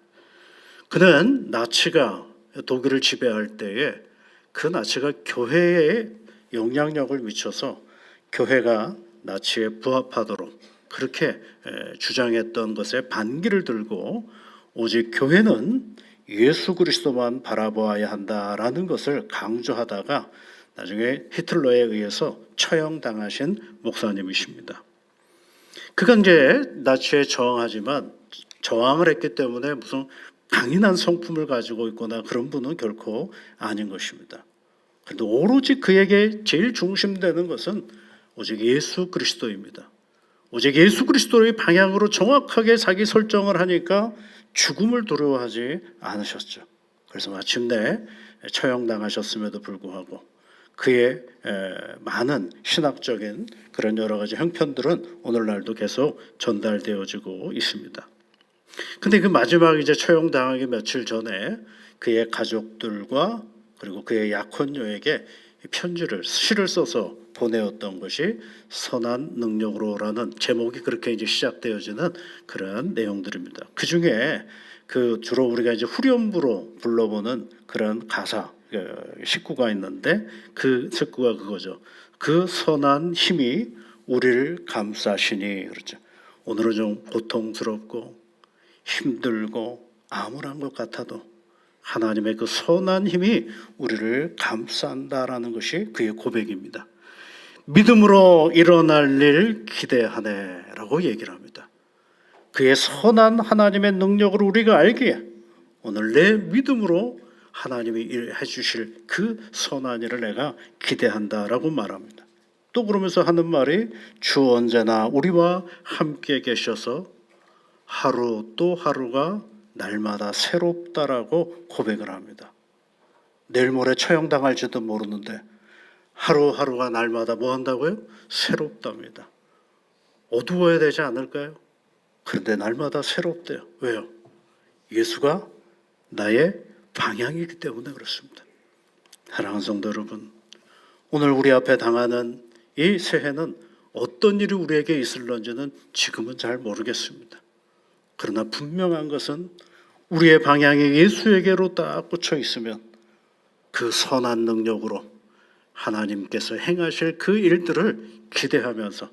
그는 나치가 독일을 지배할 때에 그 나치가 교회에 영향력을 미쳐서 교회가 나치에 부합하도록 그렇게 주장했던 것에 반기를 들고 오직 교회는 예수 그리스도만 바라보아야 한다라는 것을 강조하다가 나중에 히틀러에 의해서 처형당하신 목사님이십니다. 그가 이제 나치에 저항하지만 저항을 했기 때문에 무슨 강인한 성품을 가지고 있거나 그런 분은 결코 아닌 것입니다. 그런데 오로지 그에게 제일 중심되는 것은 오직 예수 그리스도입니다. 오직 예수 그리스도의 방향으로 정확하게 자기 설정을 하니까 죽음을 두려워하지 않으셨죠. 그래서 마침내 처형당하셨음에도 불구하고 그의 많은 신학적인 그런 여러 가지 형편들은 오늘날도 계속 전달되어지고 있습니다. 근데 그 마지막 이제 처형당하기 며칠 전에 그의 가족들과 그리고 그의 약혼녀에게 편지를 시를 써서 보내었던 것이 선한 능력으로라는 제목이 그렇게 이제 시작되어지는 그런 내용들입니다. 그 중에 그 주로 우리가 이제 후렴부로 불러보는 그런 가사 19가 있는데 그 19가 그거죠. 그 선한 힘이 우리를 감싸시니 그렇죠. 오늘은 좀 고통스럽고 힘들고 암울한 것 같아도 하나님의 그 선한 힘이 우리를 감싼다라는 것이 그의 고백입니다. 믿음으로 일어날 일 기대하네라고 얘기를 합니다. 그의 선한 하나님의 능력을 우리가 알기에 오늘 내 믿음으로 하나님이 일해 주실 그 선한 일을 내가 기대한다라고 말합니다. 또 그러면서 하는 말이 주 언제나 우리와 함께 계셔서 하루 또 하루가 날마다 새롭다라고 고백을 합니다. 내일 모레 처형당할지도 모르는데 하루하루가 날마다 뭐 한다고요? 새롭답니다. 어두워야 되지 않을까요? 그런데 날마다 새롭대요. 왜요? 예수가 나의 방향이기 때문에 그렇습니다. 사랑하는 성도 여러분, 오늘 우리 앞에 당하는 이 새해는 어떤 일이 우리에게 있을런지는 지금은 잘 모르겠습니다. 그러나 분명한 것은 우리의 방향이 예수에게로 딱 꽂혀 있으면 그 선한 능력으로 하나님께서 행하실 그 일들을 기대하면서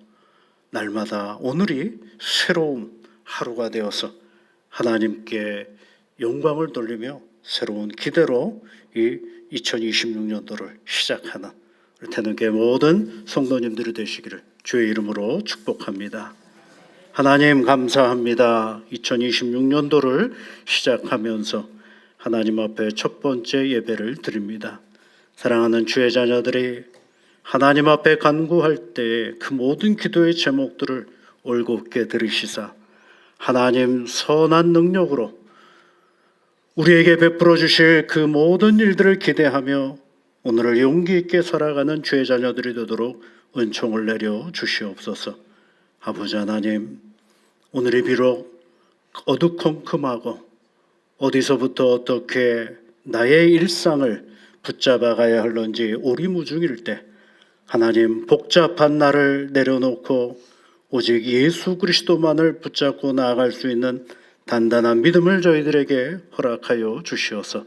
날마다 오늘이 새로운 하루가 되어서 하나님께 영광을 돌리며 새로운 기대로 이 2026년도를 시작하는 우리 태능교회 모든 성도님들이 되시기를 주의 이름으로 축복합니다. 하나님 감사합니다. 2026년도를 시작하면서 하나님 앞에 첫 번째 예배를 드립니다. 사랑하는 주의 자녀들이 하나님 앞에 간구할 때 그 모든 기도의 제목들을 올곧게 들으시사 하나님 선한 능력으로 우리에게 베풀어 주실 그 모든 일들을 기대하며 오늘을 용기 있게 살아가는 주의 자녀들이 되도록 은총을 내려 주시옵소서. 아버지 하나님, 오늘이 비록 어두컴컴하고 어디서부터 어떻게 나의 일상을 붙잡아 가야 할런지 오리무중일 때 하나님 복잡한 나를 내려놓고 오직 예수 그리스도만을 붙잡고 나아갈 수 있는 단단한 믿음을 저희들에게 허락하여 주시어서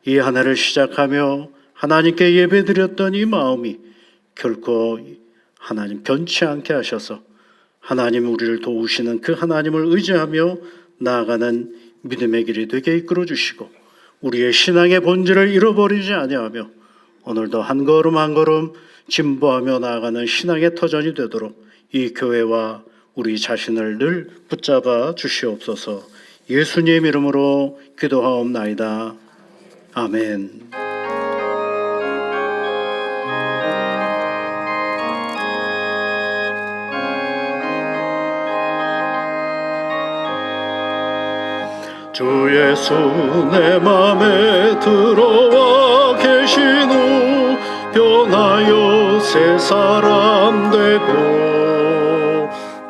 이 한 해를 시작하며 하나님께 예배드렸던 이 마음이 결코 하나님 변치 않게 하셔서 하나님 우리를 도우시는 그 하나님을 의지하며 나아가는 믿음의 길이 되게 이끌어 주시고 우리의 신앙의 본질을 잃어버리지 아니하며 오늘도 한 걸음 한 걸음 진보하며 나아가는 신앙의 터전이 되도록 이 교회와 우리 자신을 늘 붙잡아 주시옵소서. 예수님 이름으로 기도하옵나이다. 아멘. 주 예수 내 맘에 들어와 계신 후 변하여 새 사람 되고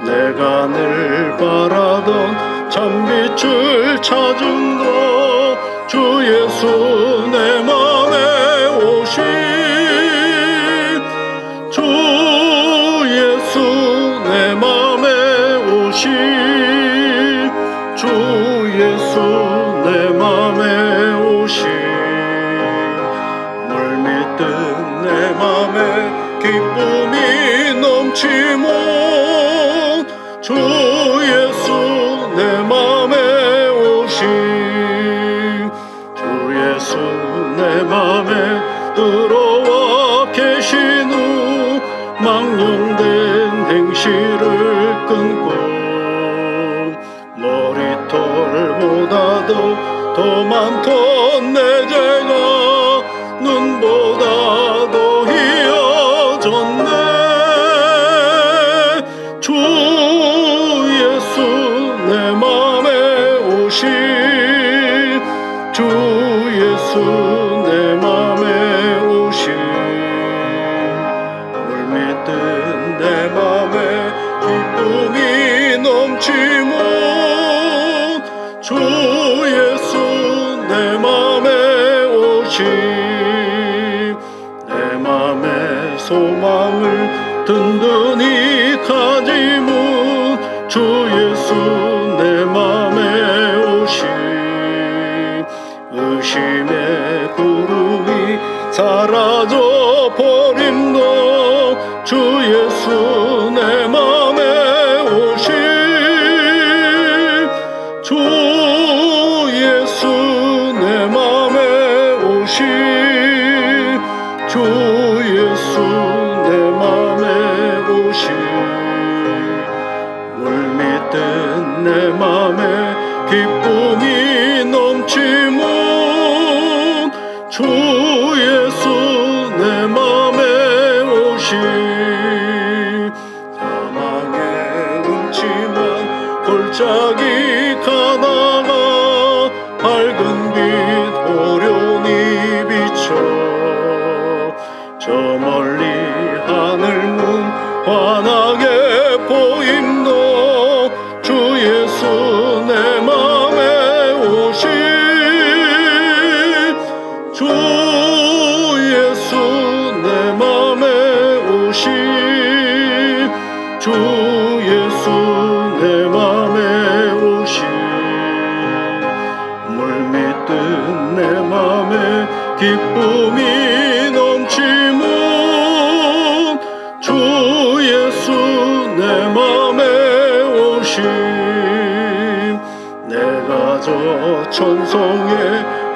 내가 늘 바라던 참빛을 찾은다. 주 예수 내 맘에 오신 주 예수 내 맘에 오신 주 예수 내 맘에 오신 물밀듯 내 맘에 기쁨이 넘치면 주 예수 내 맘에 오신 보아도 더 많던 내 죄가 눈보다도 희어졌네. 주 예수 내 맘에 오신 주 예수 내 맘에 오신 물밀듯 내 맘에 기쁨이 넘치면 주 예수 내 맘에 오신 내 맘의 소망을 든든히 가지문 주 예수 내 맘에 오신 의심의 구름이 사라져 버림도 주 예수 내 맘에 오신 주 예수 내 맘에 오신 주 예수 내 맘에 오신 물밀듯 내 맘에 기쁨이 넘치면 주 예수 내 맘에 오신 사망의 음침한 골짜기 가다가 밝은 빛 오련히 비춰 저 멀리 하늘문 환하게 보임도 주 예수 내 맘에 오신 주 예수 내 맘에 오신 주 예수 내 맘에 오신 물밀듯 내 맘에 기쁨이 넘치면 주 예수 내 맘에 오신 내가 저 천성에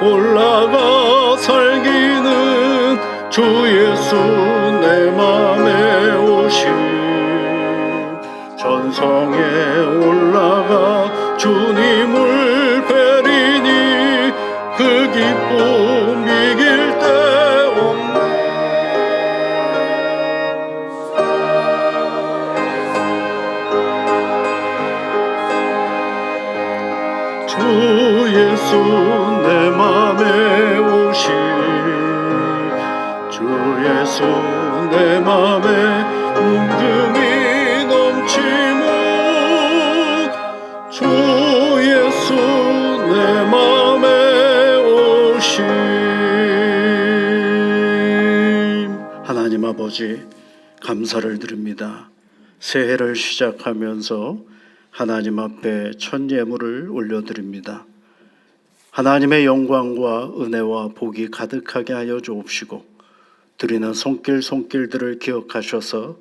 올라가 살기는 주 예수 내 맘에 오신 천성에 올라가 주님을 뵈리니 그 기쁨 이길 데 없네. 주 예수 내 맘에 오신 주 예수 내 맘에 은금이 넘치면 주 예수 내 맘에 오신 하나님 아버지 감사를 드립니다. 새해를 시작하면서 하나님 앞에 첫 예물을 올려드립니다. 하나님의 영광과 은혜와 복이 가득하게 하여 주옵시고 드리는 손길들을 기억하셔서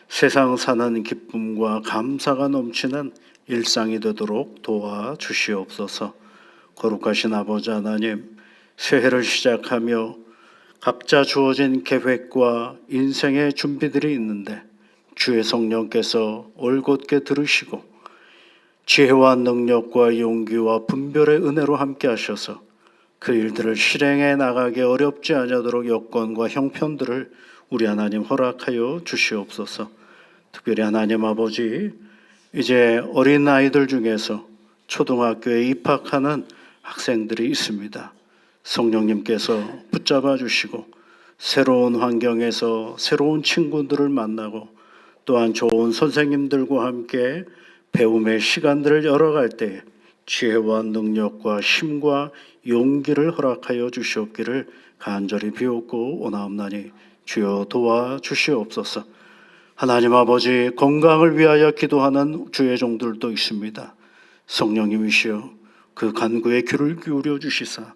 세상 사는 기쁨과 감사가 넘치는 일상이 되도록 도와주시옵소서. 거룩하신 아버지 하나님, 새해를 시작하며 각자 주어진 계획과 인생의 준비들이 있는데 주의 성령께서 올곧게 들으시고 지혜와 능력과 용기와 분별의 은혜로 함께 하셔서 그 일들을 실행해 나가기 어렵지 아니하도록 여건과 형편들을 우리 하나님 허락하여 주시옵소서. 특별히 하나님 아버지, 이제 어린 아이들 중에서 초등학교에 입학하는 학생들이 있습니다. 성령님께서 붙잡아 주시고 새로운 환경에서 새로운 친구들을 만나고 또한 좋은 선생님들과 함께 배움의 시간들을 열어갈 때 지혜와 능력과 힘과 용기를 허락하여 주시옵기를 간절히 비옵고 원하옵나니 주여 도와주시옵소서. 하나님 아버지, 건강을 위하여 기도하는 주의 종들도 있습니다. 성령님이시여 그 간구에 귀를 기울여 주시사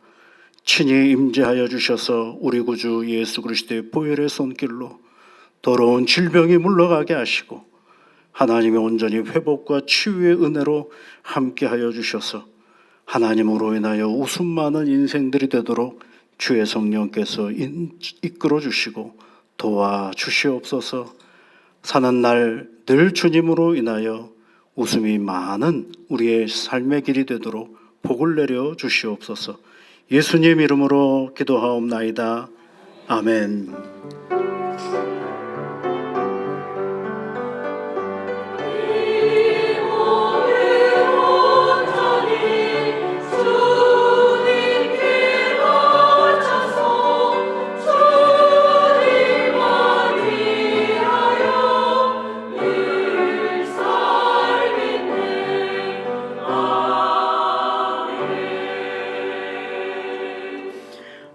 친히 임재하여 주셔서 우리 구주 예수 그리스도의 보혈의 손길로 더러운 질병이 물러가게 하시고 하나님의 온전히 회복과 치유의 은혜로 함께하여 주셔서 하나님으로 인하여 웃음 많은 인생들이 되도록 주의 성령께서 이끌어 주시고 도와주시옵소서. 사는 날 늘 주님으로 인하여 웃음이 많은 우리의 삶의 길이 되도록 복을 내려 주시옵소서. 예수님 이름으로 기도하옵나이다. 아멘.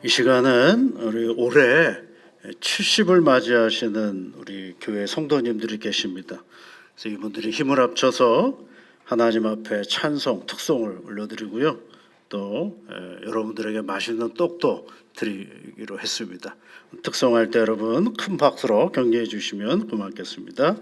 이 시간은 우리 올해 70을 맞이하시는 우리 교회 성도님들이 계십니다. 그래서 이분들이 힘을 합쳐서 하나님 앞에 찬송, 특송을 올려드리고요. 또 여러분들에게 맛있는 떡도 드리기로 했습니다. 특송할 때 여러분 큰 박수로 격려해 주시면 고맙겠습니다.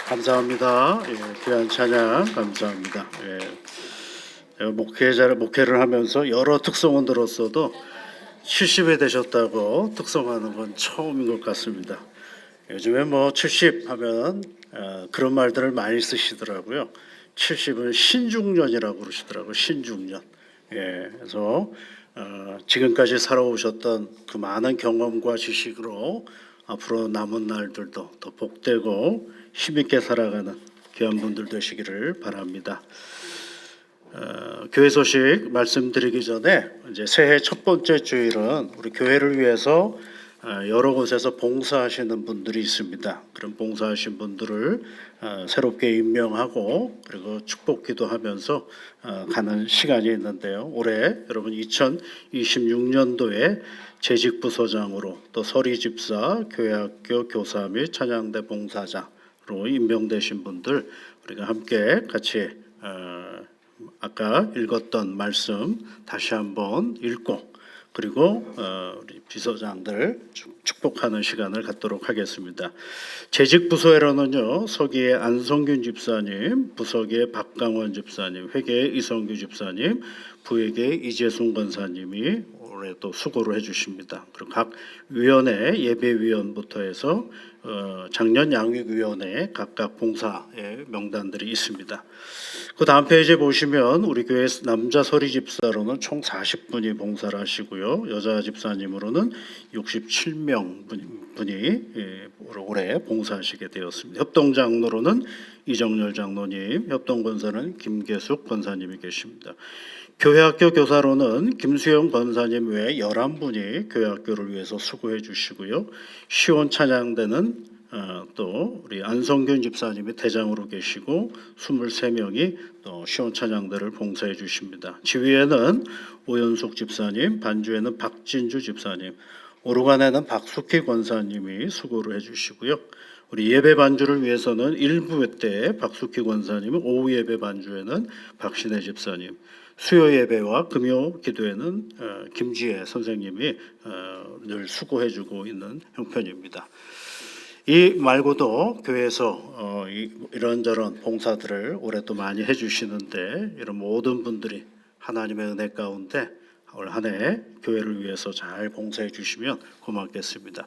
감사합니다. 귀한 찬양 감사합니다. 제가 목회를 하면서 여러 특송은 들었어도 70이 되셨다고 특송하는 건 처음인 것 같습니다. 요즘에 뭐 70 하면 그런 말들을 많이 쓰시더라고요. 70은 신중년이라고 그러시더라고요. 신중년. 그래서 지금까지 살아오셨던 그 많은 경험과 지식으로 앞으로 남은 날들도 더 복되고 힘있게 살아가는 귀한 분들 되시기를 바랍니다. 교회 소식 말씀드리기 전에 이제 새해 첫 번째 주일은 우리 교회를 위해서 여러 곳에서 봉사하시는 분들이 있습니다. 그런 봉사하신 분들을 새롭게 임명하고 그리고 축복기도 하면서 가는 시간이 있는데요. 올해 여러분 2026년도에 재직 부서장으로 또 서리 집사, 교회학교 교사 및 찬양대 봉사자 임명되신 분들 우리가 함께 같이 아까 읽었던 말씀 다시 한번 읽고 그리고 우리 비서장들 축복하는 시간을 갖도록 하겠습니다. 재직 부서에로는요 서기의 안성균 집사님, 부서기의 박강원 집사님, 회계의 이성규 집사님, 부회계의 이재순 권사님이 올해 또 수고를 해주십니다. 그리고 각 위원회 예배위원부터 해서 작년 양육위원회 각각 봉사의 명단들이 있습니다. 그 다음 페이지에 보시면 우리 교회 남자 서리 집사로는 총 40분이 봉사를 하시고요. 여자 집사님으로는 67명 분이 올해 봉사하시게 되었습니다. 협동장로로는 이정열 장로님, 협동권사는 김계숙 권사님이 계십니다. 교회학교 교사로는 김수영 권사님 외에 11분이 교회학교를 위해서 수고해 주시고요. 시온 찬양대는 또 우리 안성균 집사님이 대장으로 계시고 23명이 또 시온 찬양대를 봉사해 주십니다. 지휘에는 오연숙 집사님, 반주에는 박진주 집사님, 오르간에는 박숙희 권사님이 수고를 해주시고요. 우리 예배 반주를 위해서는 일부 때 박숙희 권사님은, 오후 예배 반주에는 박신혜 집사님, 수요 예배와 금요 기도에는 김지혜 선생님이 늘 수고해주고 있는 형편입니다. 이 말고도 교회에서 이런저런 봉사들을 올해 또 많이 해주시는데 이런 모든 분들이 하나님의 은혜 가운데 올 한 해 교회를 위해서 잘 봉사해 주시면 고맙겠습니다.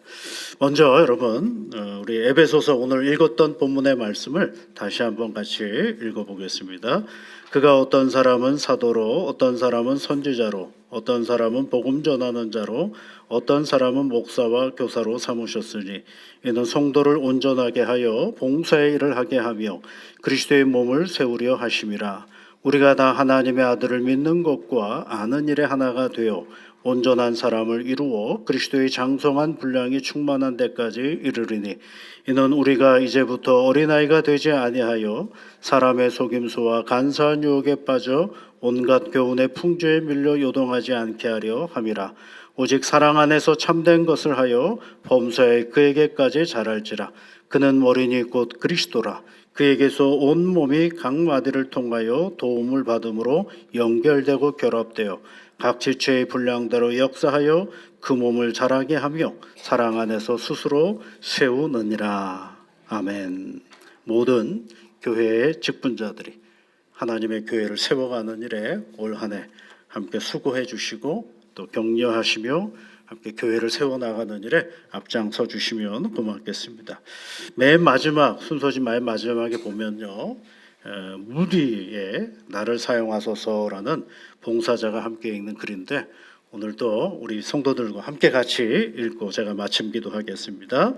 먼저 여러분 우리 에베소서 오늘 읽었던 본문의 말씀을 다시 한번 같이 읽어보겠습니다. 그가 어떤 사람은 사도로, 어떤 사람은 선지자로, 어떤 사람은 복음 전하는 자로, 어떤 사람은 목사와 교사로 삼으셨으니 이는 성도를 온전하게 하여 봉사의 일을 하게 하며 그리스도의 몸을 세우려 하심이라. 우리가 다 하나님의 아들을 믿는 것과 아는 일에 하나가 되어 온전한 사람을 이루어 그리스도의 장성한 분량이 충만한 데까지 이르리니 이는 우리가 이제부터 어린아이가 되지 아니하여 사람의 속임수와 간사한 유혹에 빠져 온갖 교훈의 풍조에 밀려 요동하지 않게 하려 함이라. 오직 사랑 안에서 참된 것을 하여 범사에 그에게까지 자랄지라. 그는 머리니 곧 그리스도라. 그에게서 온 몸이 각 마디를 통하여 도움을 받음으로 연결되고 결합되어 각 지체의 분량대로 역사하여 그 몸을 자라게 하며 사랑 안에서 스스로 세우느니라. 아멘. 모든 교회의 직분자들이 하나님의 교회를 세워가는 일에 올 한 해 함께 수고해 주시고 또 격려하시며 함께 교회를 세워나가는 일에 앞장서 주시면 고맙겠습니다. 맨 마지막 순서지 맨 마지막에 보면요, 무디의 나를 사용하소서라는 봉사자가 함께 읽는 글인데 오늘도 우리 성도들과 함께 같이 읽고 제가 마침 기도하겠습니다.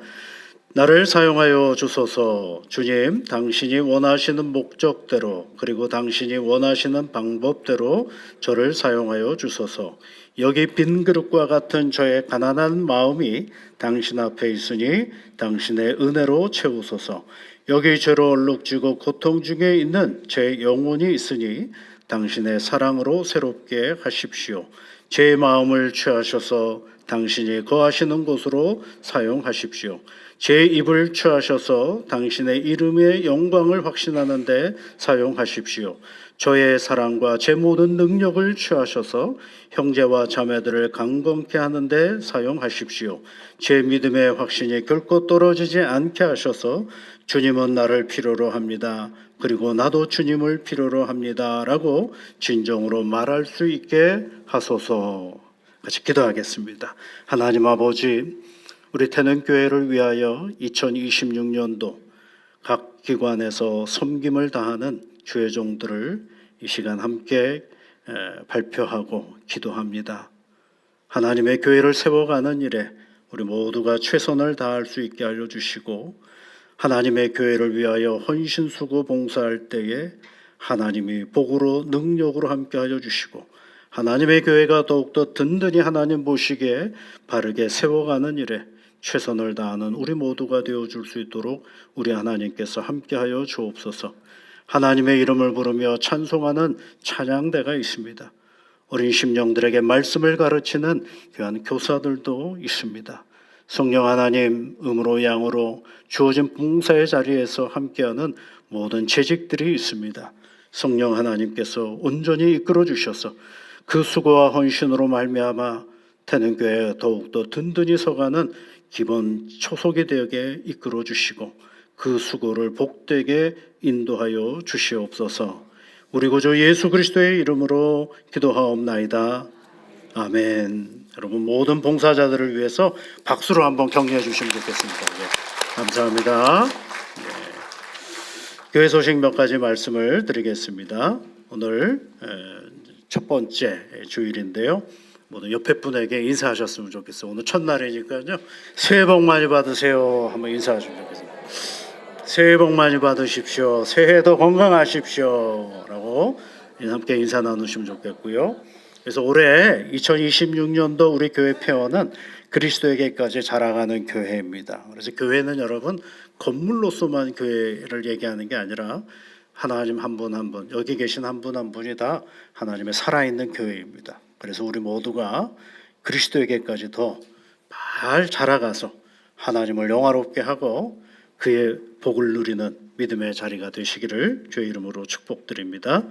나를 사용하여 주소서. 주님, 당신이 원하시는 목적대로 그리고 당신이 원하시는 방법대로 저를 사용하여 주소서. 여기 빈 그릇과 같은 저의 가난한 마음이 당신 앞에 있으니 당신의 은혜로 채우소서. 여기 죄로 얼룩지고 고통 중에 있는 제 영혼이 있으니 당신의 사랑으로 새롭게 하십시오. 제 마음을 취하셔서 당신이 거하시는 곳으로 사용하십시오. 제 입을 취하셔서 당신의 이름의 영광을 확신하는 데 사용하십시오. 저의 사랑과 제 모든 능력을 취하셔서 형제와 자매들을 강건케 하는 데 사용하십시오. 제 믿음의 확신이 결코 떨어지지 않게 하셔서 주님은 나를 필요로 합니다. 그리고 나도 주님을 필요로 합니다. 라고 진정으로 말할 수 있게 하소서. 같이 기도하겠습니다. 하나님 아버지, 우리 태능교회를 위하여 2026년도 각 기관에서 섬김을 다하는 주의 종들을 이 시간 함께 발표하고 기도합니다. 하나님의 교회를 세워가는 일에 우리 모두가 최선을 다할 수 있게 알려주시고 하나님의 교회를 위하여 헌신수고 봉사할 때에 하나님이 복으로 능력으로 함께하여 주시고 하나님의 교회가 더욱더 든든히 하나님 보시기에 바르게 세워가는 일에 최선을 다하는 우리 모두가 되어줄 수 있도록 우리 하나님께서 함께하여 주옵소서. 하나님의 이름을 부르며 찬송하는 찬양대가 있습니다. 어린 심령들에게 말씀을 가르치는 귀한 교사들도 있습니다. 성령 하나님, 음으로 양으로 주어진 봉사의 자리에서 함께하는 모든 재직들이 있습니다. 성령 하나님께서 온전히 이끌어 주셔서 그 수고와 헌신으로 말미암아 태능교회 더욱더 든든히 서가는 기본 초석이 되게 이끌어 주시고 그 수고를 복되게 인도하여 주시옵소서. 우리 구주 예수 그리스도의 이름으로 기도하옵나이다. 아멘. 여러분 모든 봉사자들을 위해서 박수로 한번 격려해 주시면 좋겠습니다. 네, 감사합니다. 교회 소식 몇 가지 말씀을 드리겠습니다. 오늘 첫 번째 주일인데요. 모두 옆에 분에게 인사하셨으면 좋겠어요. 오늘 첫날이니까요. 새해 복 많이 받으세요. 한번 인사하시면 좋겠습니다. 새해 복 많이 받으십시오. 새해도 건강하십시오. 라고 함께 인사 나누시면 좋겠고요. 그래서 올해 2026년도 우리 교회 회원은 그리스도에게까지 자라가는 교회입니다. 그래서 교회는 여러분 건물로서만 교회를 얘기하는 게 아니라 하나님 한 분 한 분, 여기 계신 한 분 한 분이 다 하나님의 살아있는 교회입니다. 그래서 우리 모두가 그리스도에게까지 더 잘 자라가서 하나님을 영화롭게 하고 그의 복을 누리는 믿음의 자리가 되시기를 주의 이름으로 축복드립니다.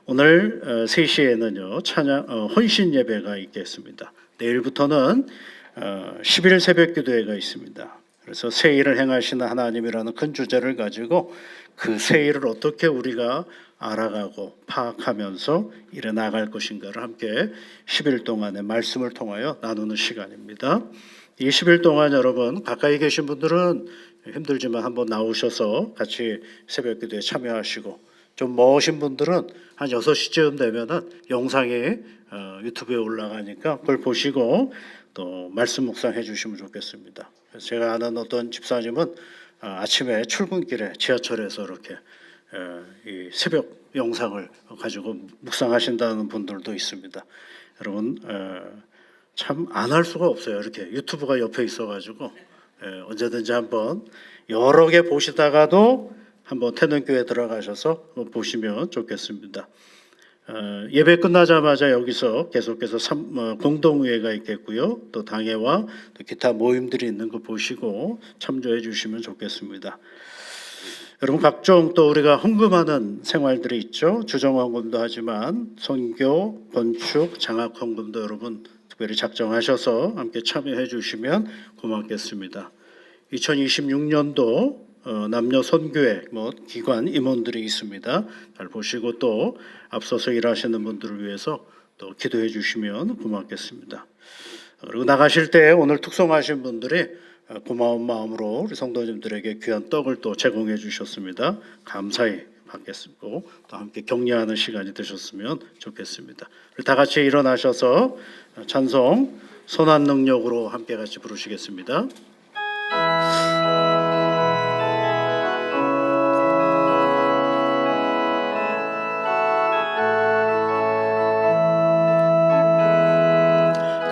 오늘 3시에는요 찬양 헌신 예배가 있겠습니다. 내일부터는 10일 새벽 기도회가 있습니다. 그래서 새 일을 행하시는 하나님이라는 큰 주제를 가지고 그 새 일을 어떻게 우리가 알아가고 파악하면서 일해 나갈 것인가를 함께 10일 동안의 말씀을 통하여 나누는 시간입니다. 이 10일 동안 여러분 가까이 계신 분들은 힘들지만 한번 나오셔서 같이 새벽 기도에 참여하시고 좀 머신 분들은 한 6시쯤 되면은 영상이 유튜브에 올라가니까 그걸 보시고 또 말씀 묵상해 주시면 좋겠습니다. 그래서 제가 아는 어떤 집사님은 아침에 출근길에 지하철에서 이렇게 이 새벽 영상을 가지고 묵상하신다는 분들도 있습니다. 여러분 참 안 할 수가 없어요. 이렇게 유튜브가 옆에 있어가지고 언제든지 한번 여러 개 보시다가도 한번 태능교회 들어가셔서 보시면 좋겠습니다. 예배 끝나자마자 여기서 계속해서 공동의회가 있겠고요. 또 당회와 또 기타 모임들이 있는 거 보시고 참조해 주시면 좋겠습니다. 여러분 각종 또 우리가 헌금하는 생활들이 있죠. 주정헌금도 하지만 선교, 건축, 장학 헌금도 여러분 특별히 작정하셔서 함께 참여해 주시면 고맙겠습니다. 2026년도 남녀 선교회 기관 임원들이 있습니다. 잘 보시고 또 앞서서 일하시는 분들을 위해서 또 기도해 주시면 고맙겠습니다. 그리고 나가실 때 오늘 특송하신 분들이 고마운 마음으로 우리 성도님들에게 귀한 떡을 또 제공해 주셨습니다. 감사히 받겠고 또 함께 격려하는 시간이 되셨으면 좋겠습니다. 우리 다 같이 일어나셔서 찬송 선한 능력으로 함께 같이 부르시겠습니다.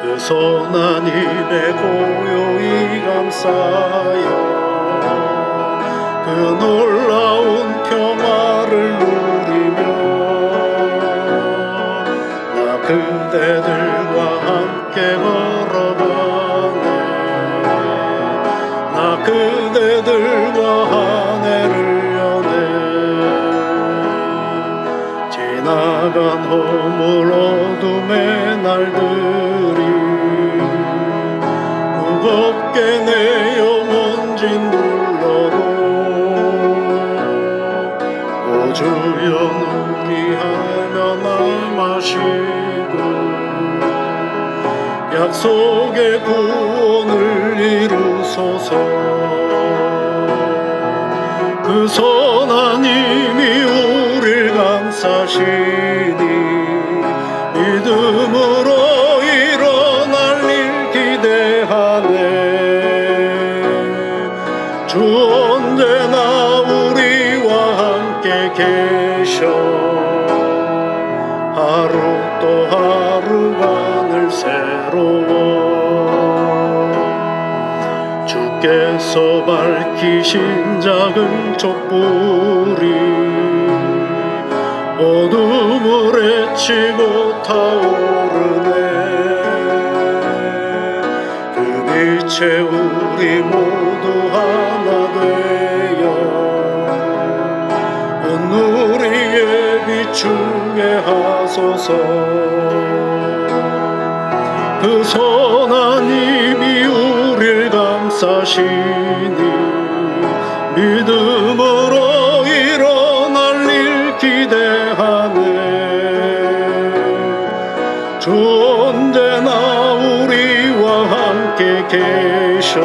그 선한 힘에 고요히 감싸여 그 놀라운 평화를 누리며 나 그대들과 함께 걸어가네 나 그대들과 한 해를 여네 지나간 허물 어둠의 날들이 무겁게 내 영혼 짓눌러도 오 주여 누기하며 날 마시고 약속의 구원을 이루소서 그 선한 힘이 우릴 감싸시니 믿음으로 일어날 일 기대하네 주 언제나 우리와 함께 계셔 하루 또 하루가 늘 새로워 주께서 밝히신 작은 촛불이 어둠을 헤치고 타오르네 그 이제 우리 모두 하나 되어 우리의 비추게 하소서. 그 선한 힘이 우릴 감싸시니 믿음으로 일어날 일 기대하네. 주 언제나 우리와 함께 계셔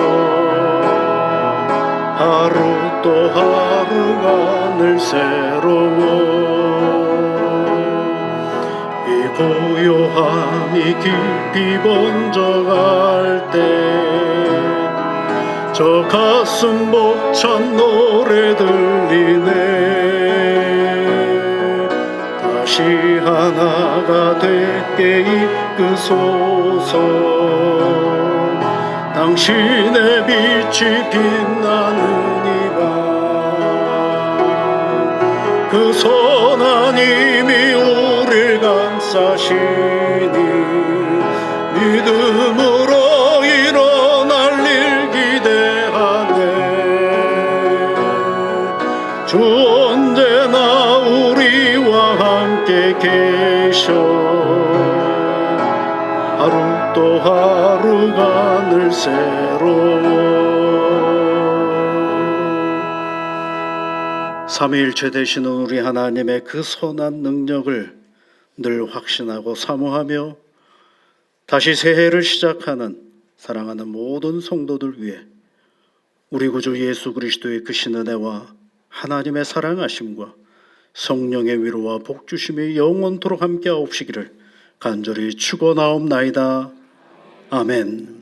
하루 또 하루가 늘 새로워. 이 고요함이 깊이 번져갈 때 저 가슴 벅찬 노래 들리네. 다시 하나가 되게 이끄소서. 당신의 빛이 빛나는 이 밤 그 선한 힘이 우릴 감싸시니 믿음으로 일어날 일 기대하네. 주 언제나 우리와 함께 계셔 하루 또 하루가 늘 새로워. 삼위일체 되시는 우리 하나님의 그 선한 능력을 늘 확신하고 사모하며 다시 새해를 시작하는 사랑하는 모든 성도들 위해 우리 구주 예수 그리스도의 그 신은혜와 하나님의 사랑하심과 성령의 위로와 복주심이 영원토록 함께하옵시기를 간절히 축원하옵나이다. 아멘.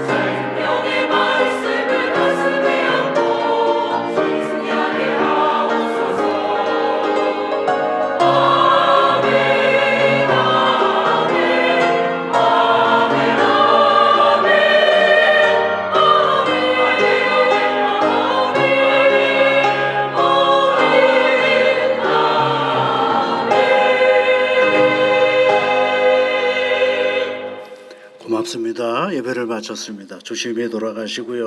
생명의 말씀을 가슴에 안고 승리하게 하옵소서. 아멘 아멘 아멘 고맙습니다. 예배를 마쳤습니다. 조심히 돌아가시고요.